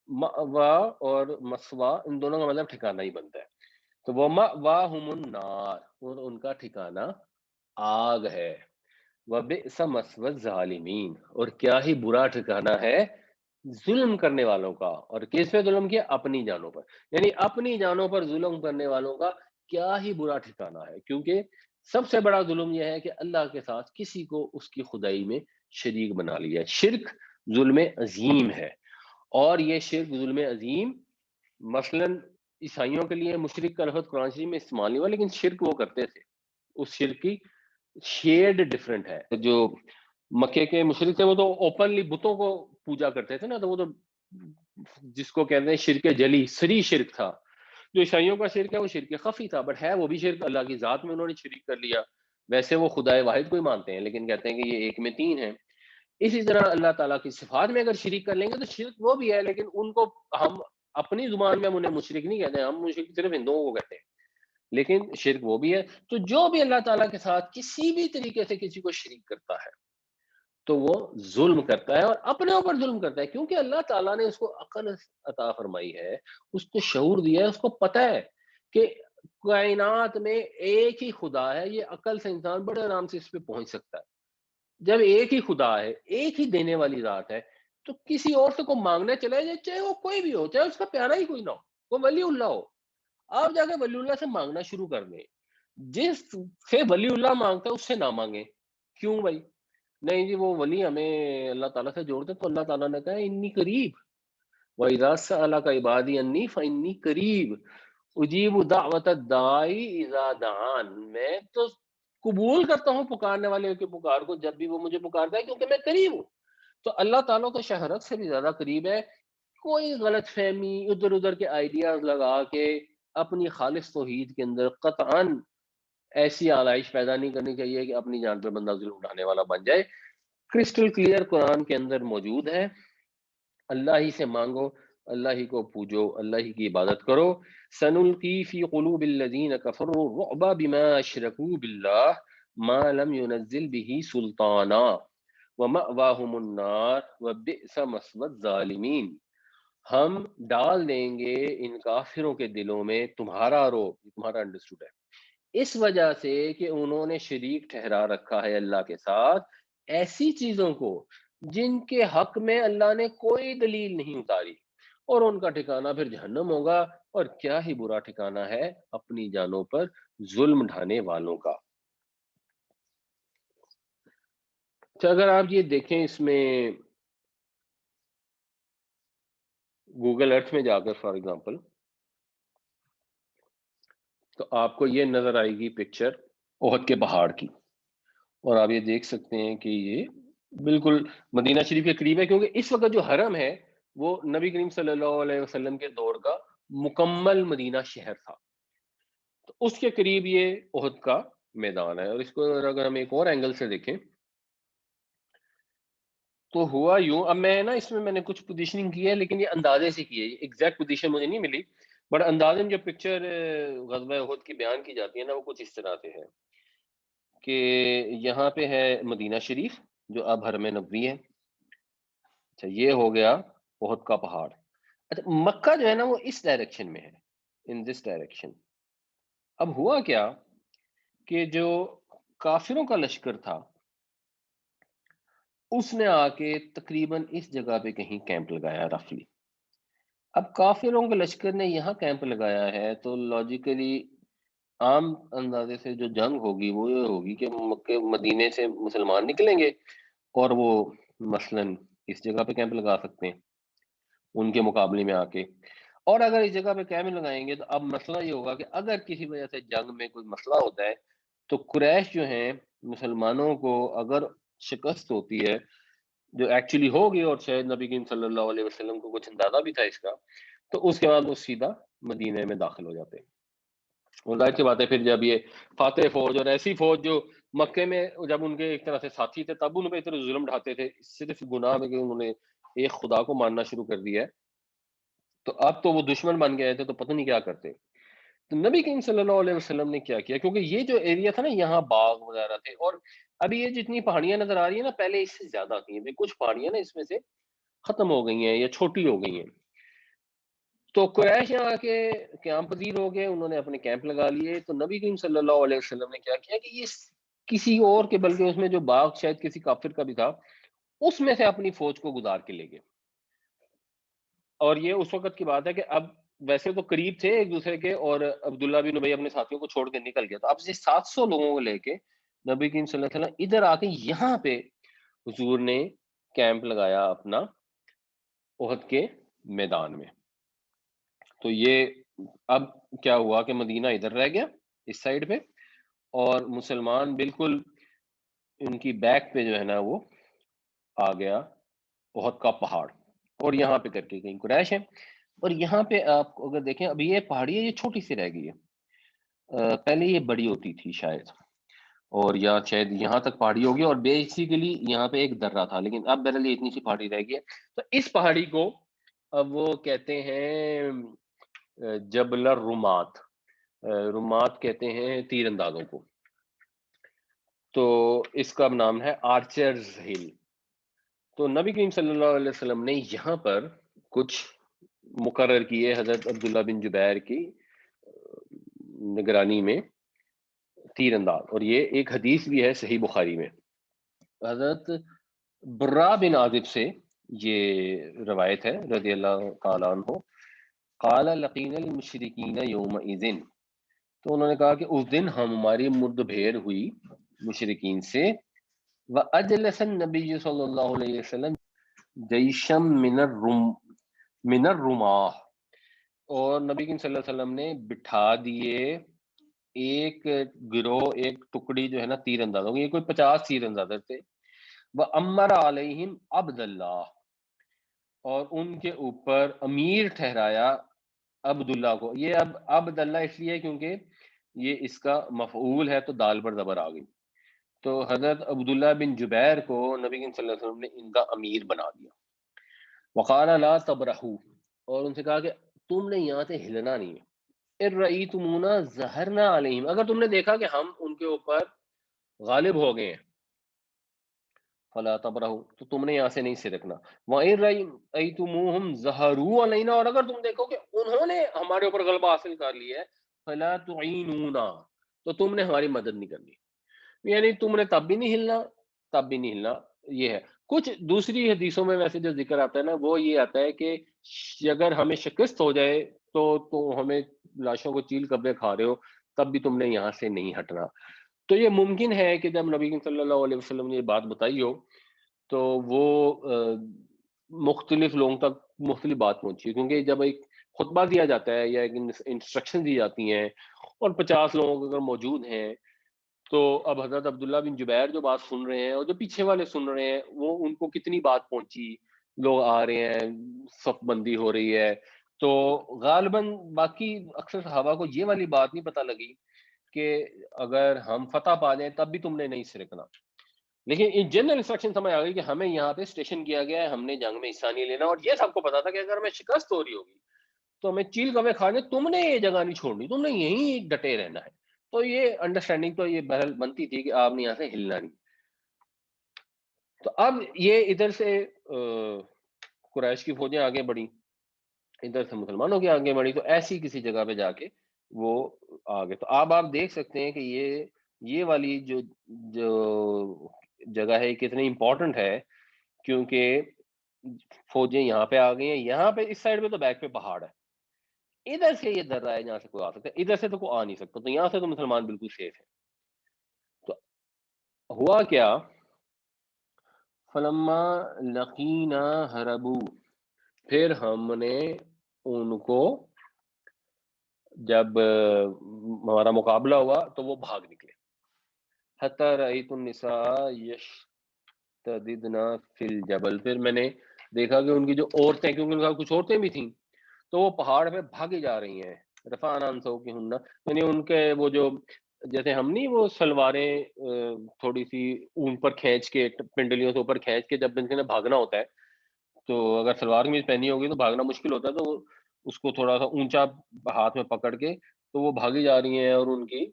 مأوا اور مسوا، ان دونوں کا مطلب ٹھکانہ ہی بنتا ہے۔ تو وہ مأواہم النار، اور ان کا ٹھکانہ آگ ہے۔ وبئس مثوی الظالمین، اور کیا ہی برا ٹھکانہ ہے ظلم کرنے والوں کا۔ اور کس پہ ظلم کیا؟ اپنی جانوں پر، یعنی اپنی جانوں پر ظلم کرنے والوں کا کیا ہی برا ٹھکانہ ہے، کیونکہ سب سے بڑا ظلم یہ ہے کہ اللہ کے ساتھ کسی کو اس کی خدائی میں شریک بنا لیا ہے۔ شرک ظلم عظیم ہے، اور یہ شرک ظلم عظیم مثلاً عیسائیوں کے لیے مشرک کا لفظ قرآن شریف میں استعمال نہیں ہوا، لیکن شرک وہ کرتے تھے، اس شرک کی شیڈ ڈفرنٹ ہے۔ جو مکے کے مشرک تھے وہ تو اوپنلی بتوں کو پوجا کرتے تھے نا، تو وہ تو جس کو کہتے ہیں شرک جلی، سری شرک تھا۔ جو عیسائیوں کا شرک ہے وہ شرک خفی تھا، بٹ ہے وہ بھی شرک، اللہ کی ذات میں انہوں نے شریک کر لیا۔ ویسے وہ خدائے واحد کو ہی مانتے ہیں لیکن کہتے ہیں کہ یہ ایک میں تین ہے۔ اسی طرح اللہ تعالیٰ کی صفات میں اگر شریک کر لیں گے تو شرک وہ بھی ہے، لیکن ان کو ہم اپنی زبان میں ہم انہیں مشرک نہیں کہتے، ہم مشرک صرف ہندوؤں کو کہتے ہیں، لیکن شرک وہ بھی ہے۔ تو جو بھی اللہ تعالیٰ کے ساتھ کسی بھی طریقے سے کسی کو شریک کرتا ہے تو وہ ظلم کرتا ہے، اور اپنے اوپر ظلم کرتا ہے، کیونکہ اللہ تعالیٰ نے اس کو عقل عطا فرمائی ہے، اس کو شعور دیا ہے، اس کو پتہ ہے کہ کائنات میں ایک ہی خدا ہے، یہ عقل سے انسان بڑے آرام سے اس پہ پہنچ سکتا ہے۔ جب ایک ہی خدا ہے، ایک ہی دینے والی ذات ہے، تو کسی اور سے کوئی مانگنے چلے جائے، چاہے وہ کوئی بھی ہو، چاہے اس کا پیارا ہی کوئی نہ ہو، وہ ولی اللہ ہو، آپ جا کے ولی اللہ سے مانگنا شروع کر دیں۔ جس سے ولی اللہ مانگتا ہے اس سے نہ مانگیں۔ کیوں بھائی؟ نہیں جی وہ ولی ہمیں اللہ تعالیٰ سے جوڑتے، تو اللہ تعالیٰ نے کہا ہے انی قریب، وَإِذَا سَأَلَكَ عِبَادِي عَنِّي فَإِنِّي قریب اجیب دعوت الداعی اذا دعان، میں تو قبول کرتا ہوں پکارنے والے کی پکار کو جب بھی وہ مجھے پکارتا ہے، کیونکہ میں قریب ہوں۔ تو اللہ تعالیٰ تو شہرت سے بھی زیادہ قریب ہے۔ کوئی غلط فہمی ادھر ادھر کے آئیڈیاز لگا کے اپنی خالص توحید کے اندر قطعاً ایسی آلائش پیدا نہیں کرنی چاہیے کہ اپنی جان پر بندہ ظلم اٹھانے والا بن جائے۔ کرسٹل کلیئر قرآن کے اندر موجود ہے، اللہ ہی سے مانگو، اللہ ہی کو پوجو، اللہ ہی کی عبادت کرو۔ سنلقی فی قلوب الذین کفروا الرعب بما اشرکوا باللہ ما لم ينزل به سلطانا ومأواہم النار وبئس مثوى الظالمین، ہم ڈال دیں گے ان کافروں کے دلوں میں تمہارا روب، تمہارا انڈرسٹوڈ ہے، اس وجہ سے کہ انہوں نے شریک ٹھہرا رکھا ہے اللہ کے ساتھ ایسی چیزوں کو جن کے حق میں اللہ نے کوئی دلیل نہیں اتاری، اور ان کا ٹھکانہ پھر جہنم ہوگا، اور کیا ہی برا ٹھکانہ ہے اپنی جانوں پر ظلم ڈھانے والوں کا۔ تو اگر آپ یہ دیکھیں اس میں گوگل ارتھ میں جا کر فار ایگزامپل، تو آپ کو یہ نظر آئے گی پکچر احد کے پہاڑ کی، اور آپ یہ دیکھ سکتے ہیں کہ یہ بالکل مدینہ شریف کے قریب ہے، کیونکہ اس وقت جو حرم ہے وہ نبی کریم صلی اللہ علیہ وسلم کے دور کا مکمل مدینہ شہر تھا، تو اس کے قریب یہ احد کا میدان ہے۔ اور اس کو اگر ہم ایک اور اینگل سے دیکھیں تو ہوا یوں، اب میں نے کچھ پوزیشننگ کی ہے لیکن یہ اندازے سے کی ہے، ایگزیکٹ پوزیشن مجھے نہیں ملی، بٹ اندازن جو پکچر غزوہ احد کی بیان کی جاتی ہے نا، وہ کچھ اس طرح سے ہے کہ یہاں پہ ہے مدینہ شریف جو اب حرم نبوی ہے، اچھا یہ ہو گیا احد کا پہاڑ، اچھا مکہ جو ہے نا وہ اس ڈائریکشن میں ہے، ان دس ڈائریکشن۔ اب ہوا کیا کہ جو کافروں کا لشکر تھا اس نے آ کے تقریباً اس جگہ پہ کہیں کیمپ لگایا رفلی۔ اب کافروں کے لشکر نے یہاں کیمپ لگایا ہے تو لاجیکلی عام اندازے سے جو جنگ ہوگی وہ یہ ہوگی کہ مکے مدینے سے مسلمان نکلیں گے اور وہ مثلاً اس جگہ پہ کیمپ لگا سکتے ہیں ان کے مقابلے میں آ کے، اور اگر اس جگہ پہ کیمپ لگائیں گے تو اب مسئلہ یہ ہوگا کہ اگر کسی وجہ سے جنگ میں کوئی مسئلہ ہوتا ہے تو قریش جو ہیں مسلمانوں کو اگر شکست ہوتی ہے جو ایکچولی ہوگی، اور شاید نبی کریم صلی اللہ علیہ وسلم کو کچھ اندازہ بھی تھا اس کا، تو اس کے بعد وہ سیدھا مدینے میں داخل ہو جاتے ہیں۔ اور ظاہر سی بات ہے پھر جب یہ فاتح فوج اور ایسی فوج جو مکے میں جب ان کے ایک طرح سے ساتھی تھے تب ان پہ اتنے ظلم ڈھاتے تھے صرف گناہ میں کہ انہوں نے ایک خدا کو ماننا شروع کر دیا ہے، تو اب تو وہ دشمن بن گئے تھے تو پتہ نہیں کیا کرتے۔ تو نبی کریم صلی اللہ علیہ وسلم نے کیا کیا، کیونکہ یہ جو ایریا تھا نا یہاں باغ وغیرہ تھے، اور ابھی یہ جتنی پہاڑیاں نظر آ رہی ہیں نا پہلے اس سے زیادہ تھیں، ابھی کچھ پہاڑیاں نا اس میں سے ختم ہو گئی ہیں یا چھوٹی ہو گئی ہیں۔ تو قریش یہاں کے قیام پذیر ہو گئے، انہوں نے اپنے کیمپ لگا لیے، تو نبی کریم صلی اللہ علیہ وسلم نے کیا کیا کہ یہ کسی اور کے، بلکہ اس میں جو باغ شاید کسی کافر کا بھی تھا، اس میں سے اپنی فوج کو گزار کے لے گئے۔ اور یہ اس وقت کی بات ہے کہ اب ویسے تو قریب تھے ایک دوسرے کے، اور عبداللہ بن ابی اپنے ساتھیوں کو چھوڑ کے نکل گیا، تو اب یہ 700 لوگوں کو لے کے نبی کریم صلی اللہ علیہ وسلم ادھر آ کے یہاں پہ حضور نے کیمپ لگایا اپنا احد کے میدان میں۔ تو یہ اب کیا ہوا کہ مدینہ ادھر رہ گیا اس سائڈ پہ، اور مسلمان بالکل ان کی بیک پہ جو ہے نا وہ آ گیا احد کا پہاڑ، اور یہاں پہ کر کے کہیں قریش ہے، اور یہاں پہ آپ اگر دیکھیں ابھی یہ پہاڑی ہے یہ چھوٹی سی رہ گئی ہے، پہلے یہ بڑی ہوتی تھی شاید، اور یا شاید یہاں تک پہاڑی ہوگی، اور بیسیکلی یہاں پہ ایک درہ تھا، لیکن اب بہرحال یہ اتنی سی پہاڑی رہ گئی ہے۔ تو اس پہاڑی کو اب وہ کہتے ہیں جبل الرمات، رمات کہتے ہیں تیر اندازوں کو، تو اس کا نام ہے آرچرز ہل۔ تو نبی کریم صلی اللہ علیہ وسلم نے یہاں پر کچھ مقرر کیے حضرت عبداللہ بن جبیر کی نگرانی میں تیر انداز، اور یہ ایک حدیث بھی ہے صحیح بخاری میں حضرت برا بن عازب سے یہ روایت ہے رضی اللہ تعالیٰ عنہ، قال لقین المشرکین یومئذ، تو انہوں نے کہا کہ اس دن ہماری مرد بھیڑ ہوئی مشرکین سے، وَأَجْلَسَ النَّبِيُّ صلی اللہ علیہ وسلم جیشم من الرماح، اور نبی کریم صلی اللہ علیہ وسلم نے بٹھا دیے ایک گروہ، ایک ٹکڑی جو ہے نا تیر اندازوں کی، یہ کوئی 50 تیر اندازہ تھے، وَأَمَّرَ عَلَيْهِمْ عبد اللہ، اور ان کے اوپر امیر ٹھہرایا عبداللہ کو۔ یہ اب عبد اللہ اس لیے کیونکہ یہ اس کا مفعول ہے تو دال پر زبر آ گئی، تو حضرت عبداللہ بن جبیر کو نبی کریم صلی اللہ علیہ وسلم نے ان کا امیر بنا دیا۔ وقال لا تبرحوا، اور ان سے کہا کہ تم نے یہاں سے ہلنا نہیں ہے، ان رأیتمونا ظہرنا علیہم، اگر تم نے دیکھا کہ ہم ان کے اوپر غالب ہو گئے ہیں، فلا تبرحوا، تو تم نے یہاں سے نہیں سرکنا، وَإِن رَأَيْتُمُوهُمْ ظَهَرُوا عَلَيْنَا، اور اگر تم دیکھو کہ انہوں نے ہمارے اوپر غلبہ حاصل کر لیا ہے، فلا تعینونا، تو تم نے ہماری مدد نہیں کرنی، یعنی تم نے تب بھی نہیں ہلنا، تب بھی نہیں ہلنا۔ یہ ہے کچھ دوسری حدیثوں میں ویسے جو ذکر آتا ہے نا، وہ یہ آتا ہے کہ اگر ہمیں شکست ہو جائے تو ہمیں لاشوں کو چیل کبے کھا رہے ہو، تب بھی تم نے یہاں سے نہیں ہٹنا۔ تو یہ ممکن ہے کہ جب نبی صلی اللہ علیہ وسلم نے یہ بات بتائی ہو تو وہ مختلف لوگوں تک مختلف بات پہنچی ہے، کیونکہ جب ایک خطبہ دیا جاتا ہے یا ایک انسٹرکشن دی جاتی ہیں اور 50 لوگ اگر موجود ہیں، تو اب حضرت عبداللہ بن جبیر جو بات سن رہے ہیں اور جو پیچھے والے سن رہے ہیں، وہ ان کو کتنی بات پہنچی، لوگ آ رہے ہیں، صف بندی ہو رہی ہے، تو غالباً باقی اکثر صحابہ کو یہ والی بات نہیں پتہ لگی کہ اگر ہم فتح پا جائیں تب بھی تم نے نہیں سرکنا، لیکن ان جنرل انسٹرکشن سمجھ آ گئی کہ ہمیں یہاں پہ اسٹیشن کیا گیا ہے، ہم نے جنگ میں حصہ نہیں لینا، اور یہ سب کو پتا تھا کہ اگر ہمیں شکست ہو رہی ہوگی تو ہمیں چیل کبے کھانے، تم نے یہ جگہ نہیں چھوڑنی، تم نے یہیں ڈٹے رہنا ہے۔ تو یہ انڈرسٹینڈنگ تو یہ بہرحال بنتی تھی کہ آپ نے یہاں سے ہلنا نہیں۔ تو اب یہ ادھر سے قریش کی فوجیں آگے بڑھی، ادھر سے مسلمانوں کی آگے بڑھی، تو ایسی کسی جگہ پہ جا کے وہ آگے، تو اب آپ دیکھ سکتے ہیں کہ یہ والی جو جگہ ہے کتنی امپورٹنٹ ہے، کیونکہ فوجیں یہاں پہ آ گئی ہیں، یہاں پہ اس سائڈ پہ تو بیک پہ پہاڑ ہے، ادھر سے یہ درہ ہے جہاں سے کوئی آ سکتا ہے، ادھر سے تو کوئی آ نہیں سکتا، تو یہاں سے تو مسلمان بالکل سیف ہے۔ تو ہوا کیا، فلما لقینا ہربو، پھر ہم نے ان کو جب ہمارا مقابلہ ہوا تو وہ بھاگ نکلے، حتی رأیت النساء یشتددن فی الجبل، پھر میں نے دیکھا کہ ان کی جو عورتیں، کیونکہ ان کا کچھ عورتیں بھی تھیں، تو وہ پہاڑ پہ بھاگی جا رہی ہیں، رفعنا عن سوقہن، یعنی ان کے وہ جو جیسے ہم نہیں وہ سلواریں تھوڑی سی اوپر کھینچ کے پنڈلیوں سے اوپر کھینچ کے جب ان نے بھاگنا ہوتا ہے، تو اگر سلوار قمیض پہنی ہوگی تو بھاگنا مشکل ہوتا ہے، تو اس کو تھوڑا سا اونچا ہاتھ میں پکڑ کے تو وہ بھاگی جا رہی ہیں، اور ان کی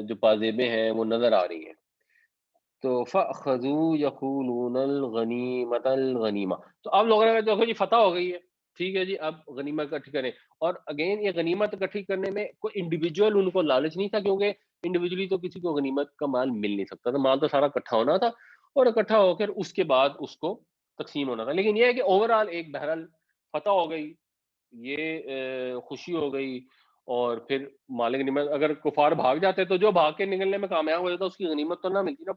جو پازیبیں ہیں وہ نظر آ رہی ہیں۔ تو فَأَخَذُوا يَقُولُونَ الْغَنِیمَةَ الْغَنِیمَةَ، تو اب لوگوں نے کہا دیکھو جی فتح ہو گئی ہے، ٹھیک ہے جی اب غنیمت اکٹھی کریں، اور اگین یہ غنیمت اکٹھی کرنے میں کوئی انڈیویجول ان کو لالچ نہیں تھا، کیونکہ انڈیویجولی تو کسی کو غنیمت کا مال مل نہیں سکتا تھا، مال تو سارا اکٹھا ہونا تھا، اور اکٹھا ہو کر اس کے بعد اس کو تقسیم ہونا تھا، لیکن یہ ہے کہ اوور آل ایک بہرحال فتح ہو گئی، یہ خوشی ہو گئی، اور پھر مال غنیمت اگر کفار بھاگ جاتے تو جو بھاگ کے نکلنے میں کامیاب ہو جاتا اس کی غنیمت تو نہ ملتی نا،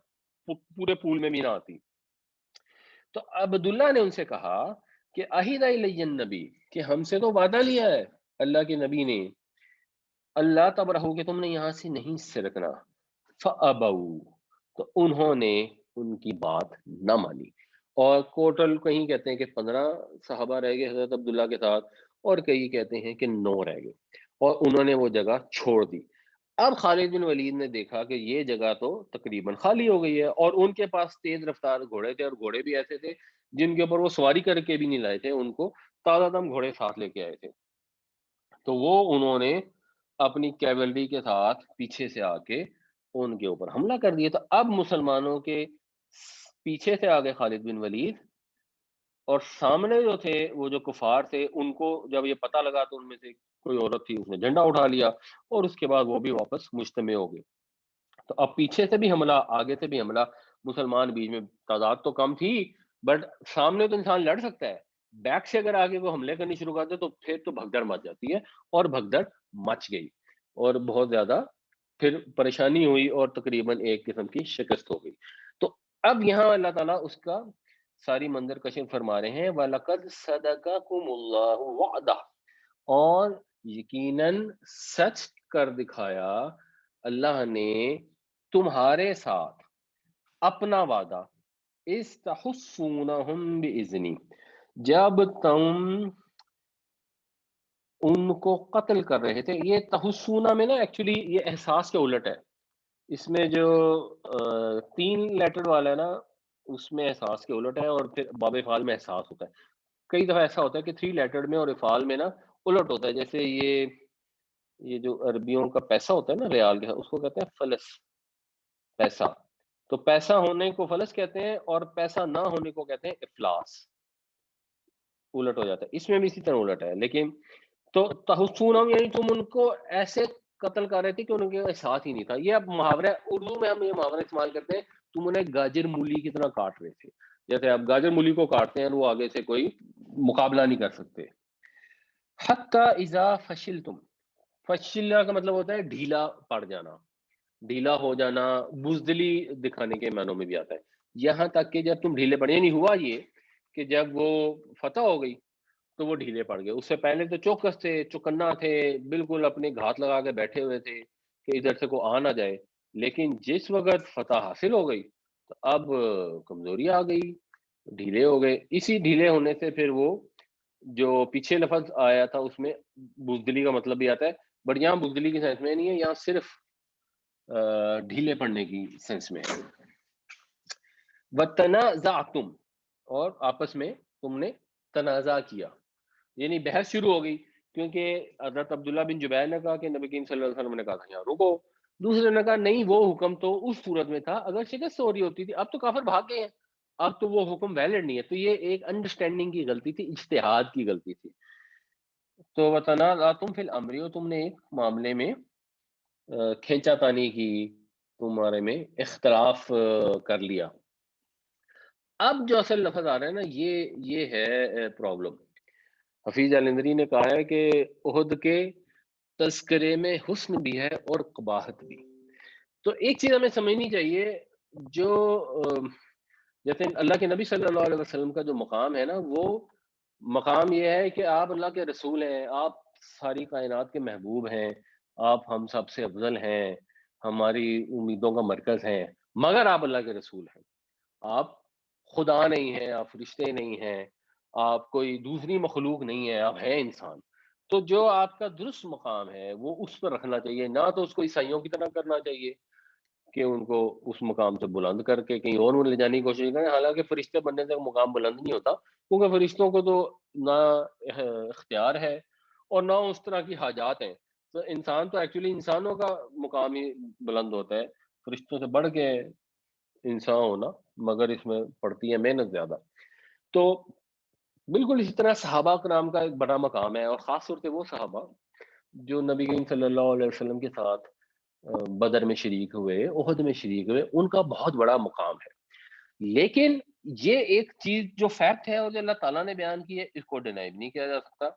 پورے پول میں بھی نہ آتی۔ تو عبداللہ نے ان سے کہا کہ اہد الی النبی، کہ ہم سے تو وعدہ لیا ہے اللہ کے نبی نے، اللہ تبرہو کہ تم نے یہاں سے نہیں سرکنا، فابوا، تو انہوں نے ان کی بات نہ مانی، اور ٹوٹل کہیں کہتے ہیں کہ 15 صحابہ رہ گئے حضرت عبداللہ کے ساتھ، اور کئی کہتے ہیں کہ 9 رہ گئے، اور انہوں نے وہ جگہ چھوڑ دی۔ اب خالد بن ولید نے دیکھا کہ یہ جگہ تو تقریباً خالی ہو گئی ہے، اور ان کے پاس تیز رفتار گھوڑے تھے، اور گھوڑے بھی ایسے تھے جن کے اوپر وہ سواری کر کے بھی نہیں لائے تھے، ان کو تازہ دم گھوڑے ساتھ لے کے آئے تھے، تو وہ انہوں نے اپنی کیولری کے ساتھ پیچھے سے آ کے ان کے اوپر حملہ کر دیا۔ تو اب مسلمانوں کے پیچھے سے آگے خالد بن ولید، اور سامنے جو تھے وہ جو کفار تھے، ان کو جب یہ پتہ لگا تو ان میں سے کوئی عورت تھی، اس نے جھنڈا اٹھا لیا، اور اس کے بعد وہ بھی واپس مجتمع ہو گئے۔ تو اب پیچھے سے بھی حملہ، آگے سے بھی حملہ، مسلمان بیچ میں تعداد تو کم تھی، بٹ سامنے تو انسان لڑ سکتا ہے، بیک سے اگر آگے وہ حملے کرنی شروع کر دے تو پھر تو بھگدڑ مچ جاتی ہے، اور بھگدڑ مچ گئی، اور بہت زیادہ پھر پریشانی ہوئی، اور تقریباً ایک قسم کی شکست ہو گئی۔ تو اب یہاں اللہ تعالیٰ اس کا ساری منظر کشف فرما رہے ہیں، وَلَقَدْ صَدَقَكُمُ اللَّهُ وَعْدَهُ، اور یقیناً سچ کر دکھایا اللہ نے تمہارے ساتھ اپنا وعدہ، اِسْتَحُسُّونَهُم بِإِذْنِی، جب تم ان کو قتل کر رہے تھے۔ یہ تحسونہ میں نا ایکچولی یہ احساس کے الٹ ہے، اس میں جو تین لیٹر والا ہے نا، اس میں احساس کے الٹ ہے، اور پھر باب افعال میں احساس ہوتا ہے۔ کئی دفعہ ایسا ہوتا ہے کہ تھری لیٹر میں اور افعال میں نا الٹ ہوتا ہے، جیسے یہ جو عربیوں کا پیسہ ہوتا ہے نا ریال کے، اس کو کہتے ہیں فلس، پیسہ۔ تو پیسہ ہونے کو فلس کہتے ہیں، اور پیسہ نہ ہونے کو کہتے ہیں افلاس، الٹ ہو جاتا ہے۔ اس میں بھی اسی طرح الٹ ہے، لیکن تو تحسونہم یعنی تم ان کو ایسے قتل کر رہے تھے کہ ان کے ساتھ ہی نہیں تھا۔ یہ اب محاورہ اردو میں ہم یہ محاورہ استعمال کرتے ہیں، تم انہیں گاجر مولی کی طرح کاٹ رہے تھے، جیسے آپ گاجر مولی کو کاٹتے ہیں وہ آگے سے کوئی مقابلہ نہیں کر سکتے۔ حتی اذا فشلتم، فشلنا کا مطلب ہوتا ہے ڈھیلا پڑ جانا، ڈھیلا ہو جانا، بزدلی دکھانے کے معنوں میں بھی آتا ہے۔ یہاں تک کہ جب تم ڈھیلے پڑے، یعنی ہوا یہ کہ جب وہ فتح ہو گئی تو وہ ڈھیلے پڑ گئے۔ اس سے پہلے تو چوکس تھے، چوکنا تھے، بالکل اپنے گھات لگا کے بیٹھے ہوئے تھے کہ ادھر سے کوئی آ نہ جائے۔ لیکن جس وقت فتح حاصل ہو گئی تو اب کمزوری آ گئی، ڈھیلے ہو گئے۔ اسی ڈھیلے ہونے سے پھر وہ جو پیچھے لفظ آیا تھا اس میں بزدلی کا مطلب بھی آتا ہے، بٹ یہاں بزدلی کی سینس میں نہیں ہے، یہاں صرف ڈھیلے پڑنے کی سینس میں ہے۔ وَتَنَازَعْتُمْ، اور آپس میں تم نے تنازع کیا، یعنی بحث شروع ہو گئی، کیونکہ حضرت عبداللہ بن جبیر نے کہا کہ نبی کریم صلی اللہ علیہ وسلم نے کہا تھا یہاں رکو، دوسرے نے کہا نہیں وہ حکم تو اس صورت میں تھا اگر شکست ہو رہی ہوتی تھی، اب تو کافر بھاگ گئے ہیں، اب تو وہ حکم ویلڈ نہیں ہے۔ تو یہ ایک انڈرسٹینڈنگ کی غلطی تھی، اجتہاد کی غلطی تھی۔ تو وتنازعتم فی الامر، تم نے ایک معاملے میں کھینچا تانی کی، تمہارے میں اختلاف کر لیا۔ اب جو اصل لفظ آ رہا ہے نا، یہ ہے پرابلم۔ حفیظ الندری نے کہا ہے کہ عہد کے تذکرے میں حسن بھی ہے اور قباحت بھی۔ تو ایک چیز ہمیں سمجھنی چاہیے، جو جیسے اللہ کے نبی صلی اللہ علیہ وسلم کا جو مقام ہے نا، وہ مقام یہ ہے کہ آپ اللہ کے رسول ہیں، آپ ساری کائنات کے محبوب ہیں، آپ ہم سب سے افضل ہیں، ہماری امیدوں کا مرکز ہیں، مگر آپ اللہ کے رسول ہیں، آپ خدا نہیں ہیں، آپ فرشتے نہیں ہیں، آپ کوئی دوسری مخلوق نہیں ہے، آپ ہیں انسان۔ تو جو آپ کا درست مقام ہے وہ اس پر رکھنا چاہیے، نہ تو اس کو عیسائیوں کی طرح کرنا چاہیے کہ ان کو اس مقام سے بلند کر کے کہیں اور لے جانے کی کوشش کریں۔ حالانکہ فرشتے بننے سے مقام بلند نہیں ہوتا، کیونکہ فرشتوں کو تو نہ اختیار ہے اور نہ اس طرح کی حاجات ہیں۔ تو انسان تو ایکچولی انسانوں کا مقام ہی بلند ہوتا ہے، فرشتوں سے بڑھ کے انسان ہونا، مگر اس میں پڑتی ہے محنت زیادہ۔ تو بالکل اسی طرح صحابہ کرام کا ایک بڑا مقام ہے، اور خاص طور سے وہ صحابہ جو نبی کریم صلی اللہ علیہ وسلم کے ساتھ بدر میں شریک ہوئے، احد میں شریک ہوئے، ان کا بہت بڑا مقام ہے۔ لیکن یہ ایک چیز جو فیکٹ ہے اور جو اللہ تعالیٰ نے بیان کی ہے، اس کو ڈینائی نہیں کیا جا سکتا۔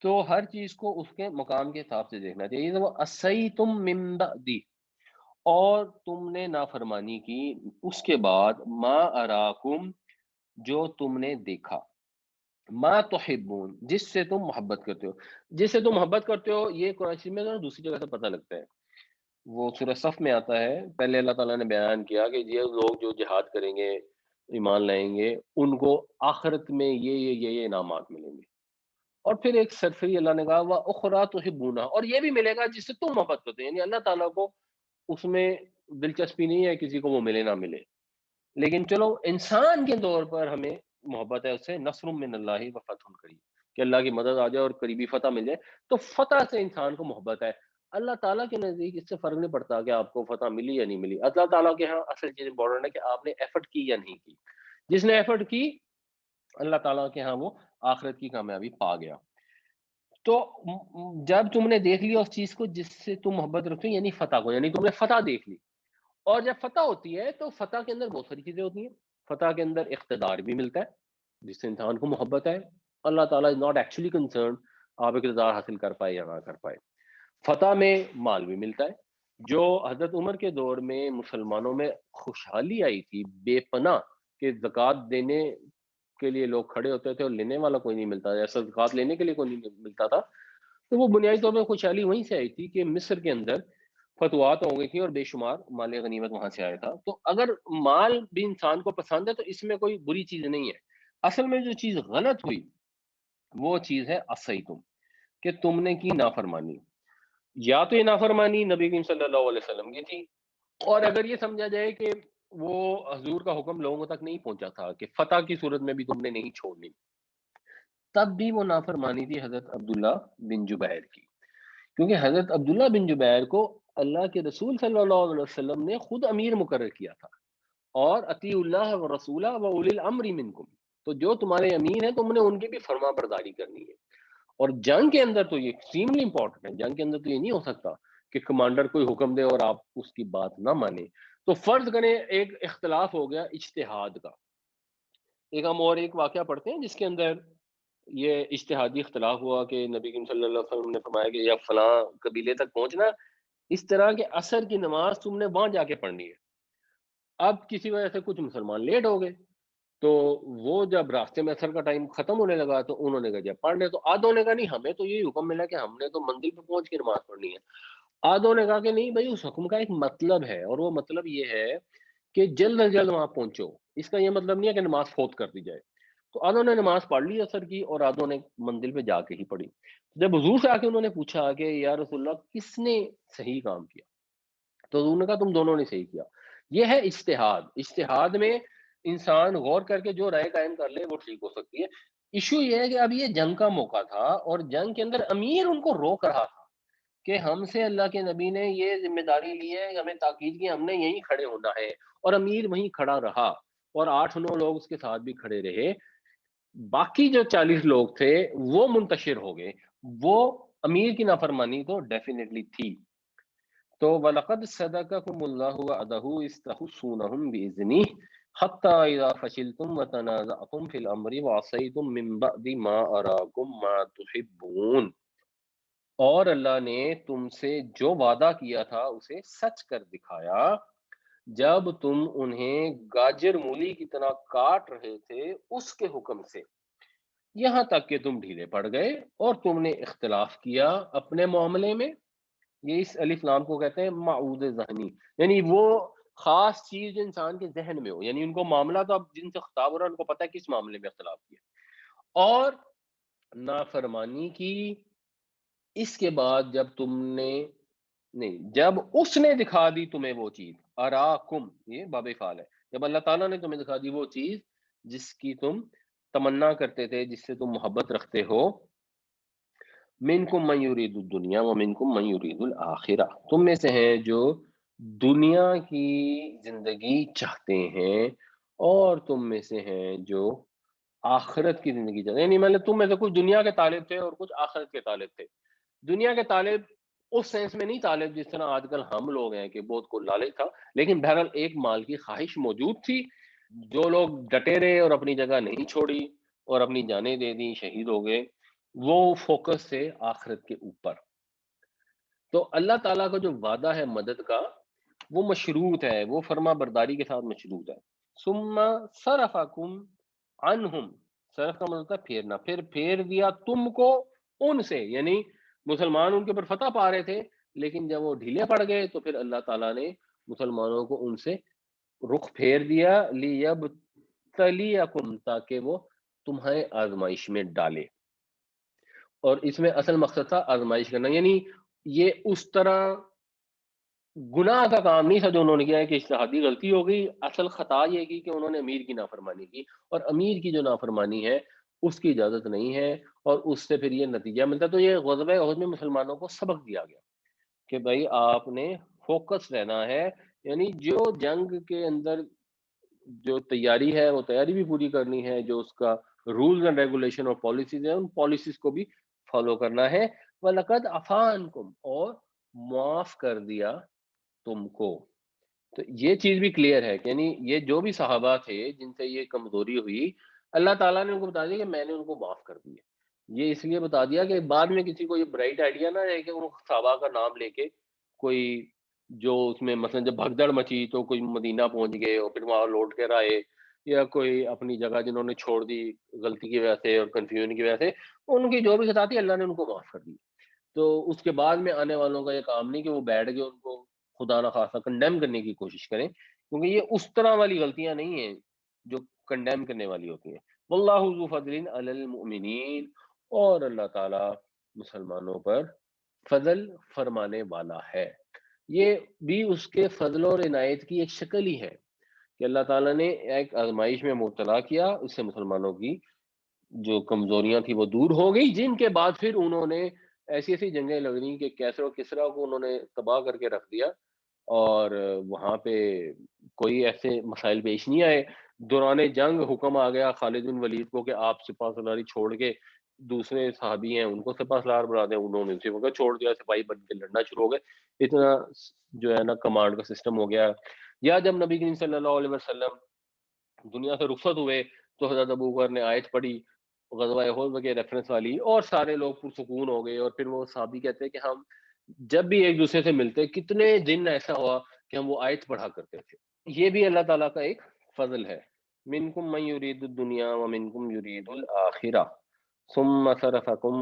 تو ہر چیز کو اس کے مقام کے حساب سے دیکھنا چاہیے۔ وہ اسیتم من بعدی، اور تم نے نافرمانی کی اس کے بعد، ما اراکم، جو تم نے دیکھا، ما تحبون، جس سے تم محبت کرتے ہو۔ جس سے تم محبت کرتے ہو یہ قرآن شریف میں دوسری جگہ سے پتہ لگتا ہے، وہ سورہ صف میں آتا ہے۔ پہلے اللہ تعالیٰ نے بیان کیا کہ یہ لوگ جو جہاد کریں گے، ایمان لائیں گے، ان کو آخرت میں یہ انعامات ملیں گے۔ اور پھر ایک سرسری اللہ نے کہا وَأُخْرَىٰ تُحِبُّونَهَا، اور یہ بھی ملے گا جس سے تم محبت کرتے ہو، یعنی اللہ تعالیٰ کو اس میں دلچسپی نہیں ہے کسی کو وہ ملے نہ ملے، لیکن چلو انسان کے طور پر ہمیں محبت ہے اس سے، نصر من اللہ و فتح قریب، کہ اللہ کی مدد آ جائے اور قریبی فتح مل جائے، تو فتح سے انسان کو محبت ہے۔ اللہ تعالیٰ کے نزدیک اس سے فرق نہیں پڑتا کہ آپ کو فتح ملی یا نہیں ملی۔ اللہ تعالیٰ کے ہاں اصل چیز امپورٹنٹ ہے کہ آپ نے ایفرٹ کی یا نہیں کی۔ جس نے ایفرٹ کی، اللہ تعالیٰ کے ہاں وہ آخرت کی کامیابی پا گیا۔ تو جب تم نے دیکھ لیا اس چیز کو جس سے تم محبت رکھتے ہو، یعنی فتح کو، یعنی تم نے فتح دیکھ لی، اور جب فتح ہوتی ہے تو فتح کے اندر بہت ساری چیزیں ہوتی ہیں. فتح کے اندر اقتدار بھی ملتا ہے جس سے انسان کو محبت ہے. اللہ تعالیٰ از ناٹ ایکچولی کنسرنڈ آپ اقتدار حاصل کر پائے یا نہ کر پائے. فتح میں مال بھی ملتا ہے. جو حضرت عمر کے دور میں مسلمانوں میں خوشحالی آئی تھی بے پناہ کہ زکوٰۃ دینے کے لیے لوگ کھڑے ہوتے تھے اور لینے والا کوئی نہیں ملتا تھا، ایسا زکوٰۃ لینے کے لیے کوئی نہیں ملتا تھا، تو وہ بنیادی طور پہ خوشحالی وہیں سے آئی تھی کہ مصر کے اندر فتوحات ہو گئی تھی اور بے شمار مال غنیمت وہاں سے آیا تھا. تو اگر مال بھی انسان کو پسند ہے تو اس میں کوئی بری چیز نہیں ہے. اصل میں جو چیز غلط ہوئی وہ چیز ہے عصیتم، کہ تم نے کی نافرمانی. یا تو یہ نافرمانی نبی کریم صلی اللہ علیہ وسلم کی تھی، اور اگر یہ سمجھا جائے کہ وہ حضور کا حکم لوگوں تک نہیں پہنچا تھا کہ فتح کی صورت میں بھی تم نے نہیں چھوڑنی، تب بھی وہ نافرمانی تھی حضرت عبداللہ بن جبیر کی. کیونکہ حضرت عبداللہ بن جبیر کو اللہ کے رسول صلی اللہ علیہ وسلم نے خود امیر مقرر کیا تھا، اور اطیعوا اللہ و رسولہ و اولی الامر منکم، تو جو تمہارے امیر ہیں تم نے ان کی بھی فرما برداری کرنی ہے. اور جنگ کے اندر تو یہ ایکسٹریملی امپورٹنٹ ہے. جنگ کے اندر تو یہ نہیں ہو سکتا کہ کمانڈر کوئی حکم دے اور آپ اس کی بات نہ مانیں. تو فرض کریں ایک اختلاف ہو گیا اجتہاد کا، ایک ہم اور ایک واقعہ پڑھتے ہیں جس کے اندر یہ اجتہادی اختلاف ہوا کہ نبی کریم صلی اللہ علیہ وسلم نے فرمایا کہ یا فلاں قبیلے تک پہنچنا، اس طرح کے عصر کی نماز تم نے وہاں جا کے پڑھنی ہے. اب کسی وجہ سے کچھ مسلمان لیٹ ہو گئے، تو وہ جب راستے میں اثر کا ٹائم ختم ہونے لگا تو انہوں نے کہا جب پڑھ لے. تو آدھوں نے کہا نہیں ہمیں تو یہی حکم ملا کہ ہم نے تو منزل پہ پہنچ کے نماز پڑھنی ہے. آدھوں نے کہا کہ نہیں بھائی اس حکم کا ایک مطلب ہے، اور وہ مطلب یہ ہے کہ جلد از جلد وہاں پہنچو، اس کا یہ مطلب نہیں ہے کہ نماز فوت کر دی جائے. تو آدھوں نے نماز پڑھ لی اثر کی، اور آدھوں نے منزل پہ جا کے ہی پڑھی. جب حضور سے آ کے انہوں نے پوچھا کہ یا رسول اللہ کس نے صحیح کام کیا، تو حضور نے کہا تم دونوں نے صحیح کیا. یہ ہے اجتہاد. اجتہاد میں انسان غور کر کے جو رائے قائم کر لے وہ ٹھیک ہو سکتی ہے. ایشو یہ ہے کہ اب یہ جنگ کا موقع تھا اور جنگ کے اندر امیر ان کو روک رہا تھا کہ ہم سے اللہ کے نبی نے یہ ذمہ داری لی ہے، ہمیں تاکید کی، ہم نے یہیں کھڑے ہونا ہے. اور امیر وہیں کھڑا رہا اور 8-9 لوگ اس کے ساتھ بھی کھڑے رہے. باقی جو 40 لوگ تھے وہ منتشر ہو گئے. وہ امیر کی نافرمانی تو ڈیفینیٹلی تھی. تو وَلَقَدْ صَدَقَكُمُ اللَّهُ وَعْدَهُ إِذْ تَحُسُّونَهُم بِإِذْنِهِ حَتَّىٰ إِذَا فَشِلْتُمْ وَتَنَازَعْتُمْ فِي الْأَمْرِ وَعَصَيْتُم مِّن بَعْدِ مَا أَرَاكُم مَّا تُحِبُّونَ. اور اللہ نے تم سے جو وعدہ کیا تھا اسے سچ کر دکھایا جب تم انہیں گاجر مولی کی طرح کاٹ رہے تھے اس کے حکم سے، یہاں تک کہ تم ڈھیلے پڑ گئے اور تم نے اختلاف کیا اپنے معاملے میں. یہ اس الف لام کو کہتے ہیں معود ذہنی، یعنی وہ خاص چیز جو انسان کے ذہن میں ہو، یعنی ان کو معاملہ تو اب جن سے خطاب ہو رہا ہے ان کو پتہ ہے کس معاملے میں اختلاف کیا. اور نافرمانی کی اس کے بعد جب تم نے نہیں، جب اس نے دکھا دی تمہیں وہ چیز، اراکم یہ باب فعال ہے، جب اللہ تعالیٰ نے تمہیں دکھا دی وہ چیز جس کی تم تمنا کرتے تھے، جس سے تم محبت رکھتے ہو، منکم من یرید الدنیا ومنکم من یرید الآخرہ، تم میں سے ہیں جو دنیا کی زندگی چاہتے ہیں اور تم میں سے ہیں جو آخرت کی زندگی چاہتے ہیں. یعنی مطلب تم میں سے کچھ دنیا کے طالب تھے اور کچھ آخرت کے طالب تھے. دنیا کے طالب اس سینس میں نہیں طالب جس طرح آج کل ہم لوگ ہیں کہ بہت کو لالچ تھا، لیکن بہرحال ایک مال کی خواہش موجود تھی. جو لوگ ڈٹے رہے اور اپنی جگہ نہیں چھوڑی اور اپنی جانیں دے دی، شہید ہو گئے، وہ فوکس سے آخرت کے اوپر. تو اللہ تعالیٰ کا جو وعدہ ہے مدد کا وہ مشروط ہے، وہ فرما برداری کے ساتھ مشروط ہے. ثم صرفکم عنہم، صرف کا مطلب ہے پھیرنا، پھر پھیر دیا تم کو ان سے، یعنی مسلمان ان کے اوپر فتح پا رہے تھے لیکن جب وہ ڈھیلے پڑ گئے تو پھر اللہ تعالیٰ نے مسلمانوں کو ان سے رخ پھیر دیا، لیبتلیکم تاکہ وہ تمہیں آزمائش میں ڈالے. اور اس میں اصل مقصد تھا آزمائش کرنا، یعنی یہ اس طرح گناہ کا کام نہیں تھا جو انہوں نے کیا ہے کہ اجتہادی غلطی ہو گئی. اصل خطا یہ کی کہ انہوں نے امیر کی نافرمانی کی، اور امیر کی جو نافرمانی ہے اس کی اجازت نہیں ہے، اور اس سے پھر یہ نتیجہ ملتا. تو یہ غزوہ احد میں مسلمانوں کو سبق دیا گیا کہ بھائی آپ نے فوکس رہنا ہے، یعنی جو جنگ کے اندر جو تیاری ہے وہ تیاری بھی پوری کرنی ہے، جو اس کا رولز اینڈ ریگولیشن اور پالیسیز ہیں ان پالیسیز کو بھی فالو کرنا ہے. وَلَقَدْ عَفَا عَنْكُمْ، اور معاف کر دیا تم کو. تو یہ چیز بھی کلیئر ہے کہ یعنی یہ جو بھی صحابہ تھے جن سے یہ کمزوری ہوئی، اللہ تعالیٰ نے ان کو بتا دیا کہ میں نے ان کو معاف کر دیا۔ یہ اس لیے بتا دیا کہ بعد میں کسی کو یہ برائٹ آئیڈیا نہ رہے کہ ان صحابہ کا نام لے کے کوئی جو اس میں مثلا جب بھگدڑ مچی تو کوئی مدینہ پہنچ گئے اور پھر وہاں لوٹ کر آئے، یا کوئی اپنی جگہ جنہوں نے چھوڑ دی غلطی کی وجہ سے اور کنفیوژن کی وجہ سے، ان کی جو بھی خطا تھی اللہ نے ان کو معاف کر دی۔ تو اس کے بعد میں آنے والوں کا یہ کام نہیں کہ وہ بیٹھ کے ان کو خدا نہ خواستہ کنڈیم کرنے کی کوشش کریں، کیونکہ یہ اس طرح والی غلطیاں نہیں ہیں جو کنڈیم کرنے والی ہوتی ہیں۔ واللہ ذو فضل علی المؤمنین، اور اللہ تعالیٰ مسلمانوں پر فضل فرمانے والا ہے۔ یہ بھی اس کے فضل اور عنایت کی ایک شکل ہی ہے کہ اللہ تعالیٰ نے ایک آزمائش میں مبتلا کیا، اس سے مسلمانوں کی جو کمزوریاں تھی وہ دور ہو گئی، جن کے بعد پھر انہوں نے ایسی ایسی جنگیں لڑ رہی کہ کیسر و کسریٰ کو انہوں نے تباہ کر کے رکھ دیا، اور وہاں پہ کوئی ایسے مسائل پیش نہیں آئے۔ دوران جنگ حکم آ گیا خالد بن ولید کو کہ آپ سپہ سالاری چھوڑ کے دوسرے صحابی ہیں ان کو سپہ سالار بنا دیں، انہوں نے اسی وقت چھوڑ دیا، سپاہی بن کے لڑنا شروع ہو گئے۔ اتنا جو ہے نا کمانڈ کا سسٹم ہو گیا۔ یا جب نبی کریم صلی اللہ علیہ وسلم دنیا سے رخصت ہوئے تو حضرت ابوبکر نے آیت پڑھی غزوہ احد کے ریفرنس والی، اور سارے لوگ پرسکون ہو گئے، اور پھر وہ صحابی کہتے ہیں کہ ہم جب بھی ایک دوسرے سے ملتے کتنے دن ایسا ہوا کہ ہم وہ آیت پڑھا کرتے تھے۔ یہ بھی اللہ تعالیٰ کا ایک فضل ہے۔ منکم من یرید الدنیا ومنکم یرید الآخرہ ثم صرفکم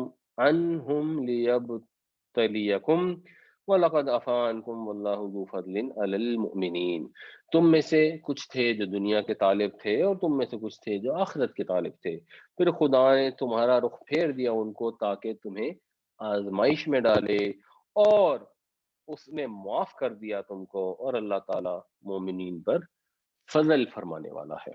عنہم لیبتلیکم وَلَقَدْ عَفَا عَنْكُمْ وَاللَّهُ ذُو فَضْلٍ عَلَى الْمُؤْمِنِينَ۔ تم میں سے کچھ تھے جو دنیا کے طالب تھے اور تم میں سے کچھ تھے جو آخرت کے طالب تھے، پھر خدا نے تمہارا رخ پھیر دیا ان کو تاکہ تمہیں آزمائش میں ڈالے، اور اس نے معاف کر دیا تم کو، اور اللہ تعالیٰ مومنین پر فضل فرمانے والا ہے۔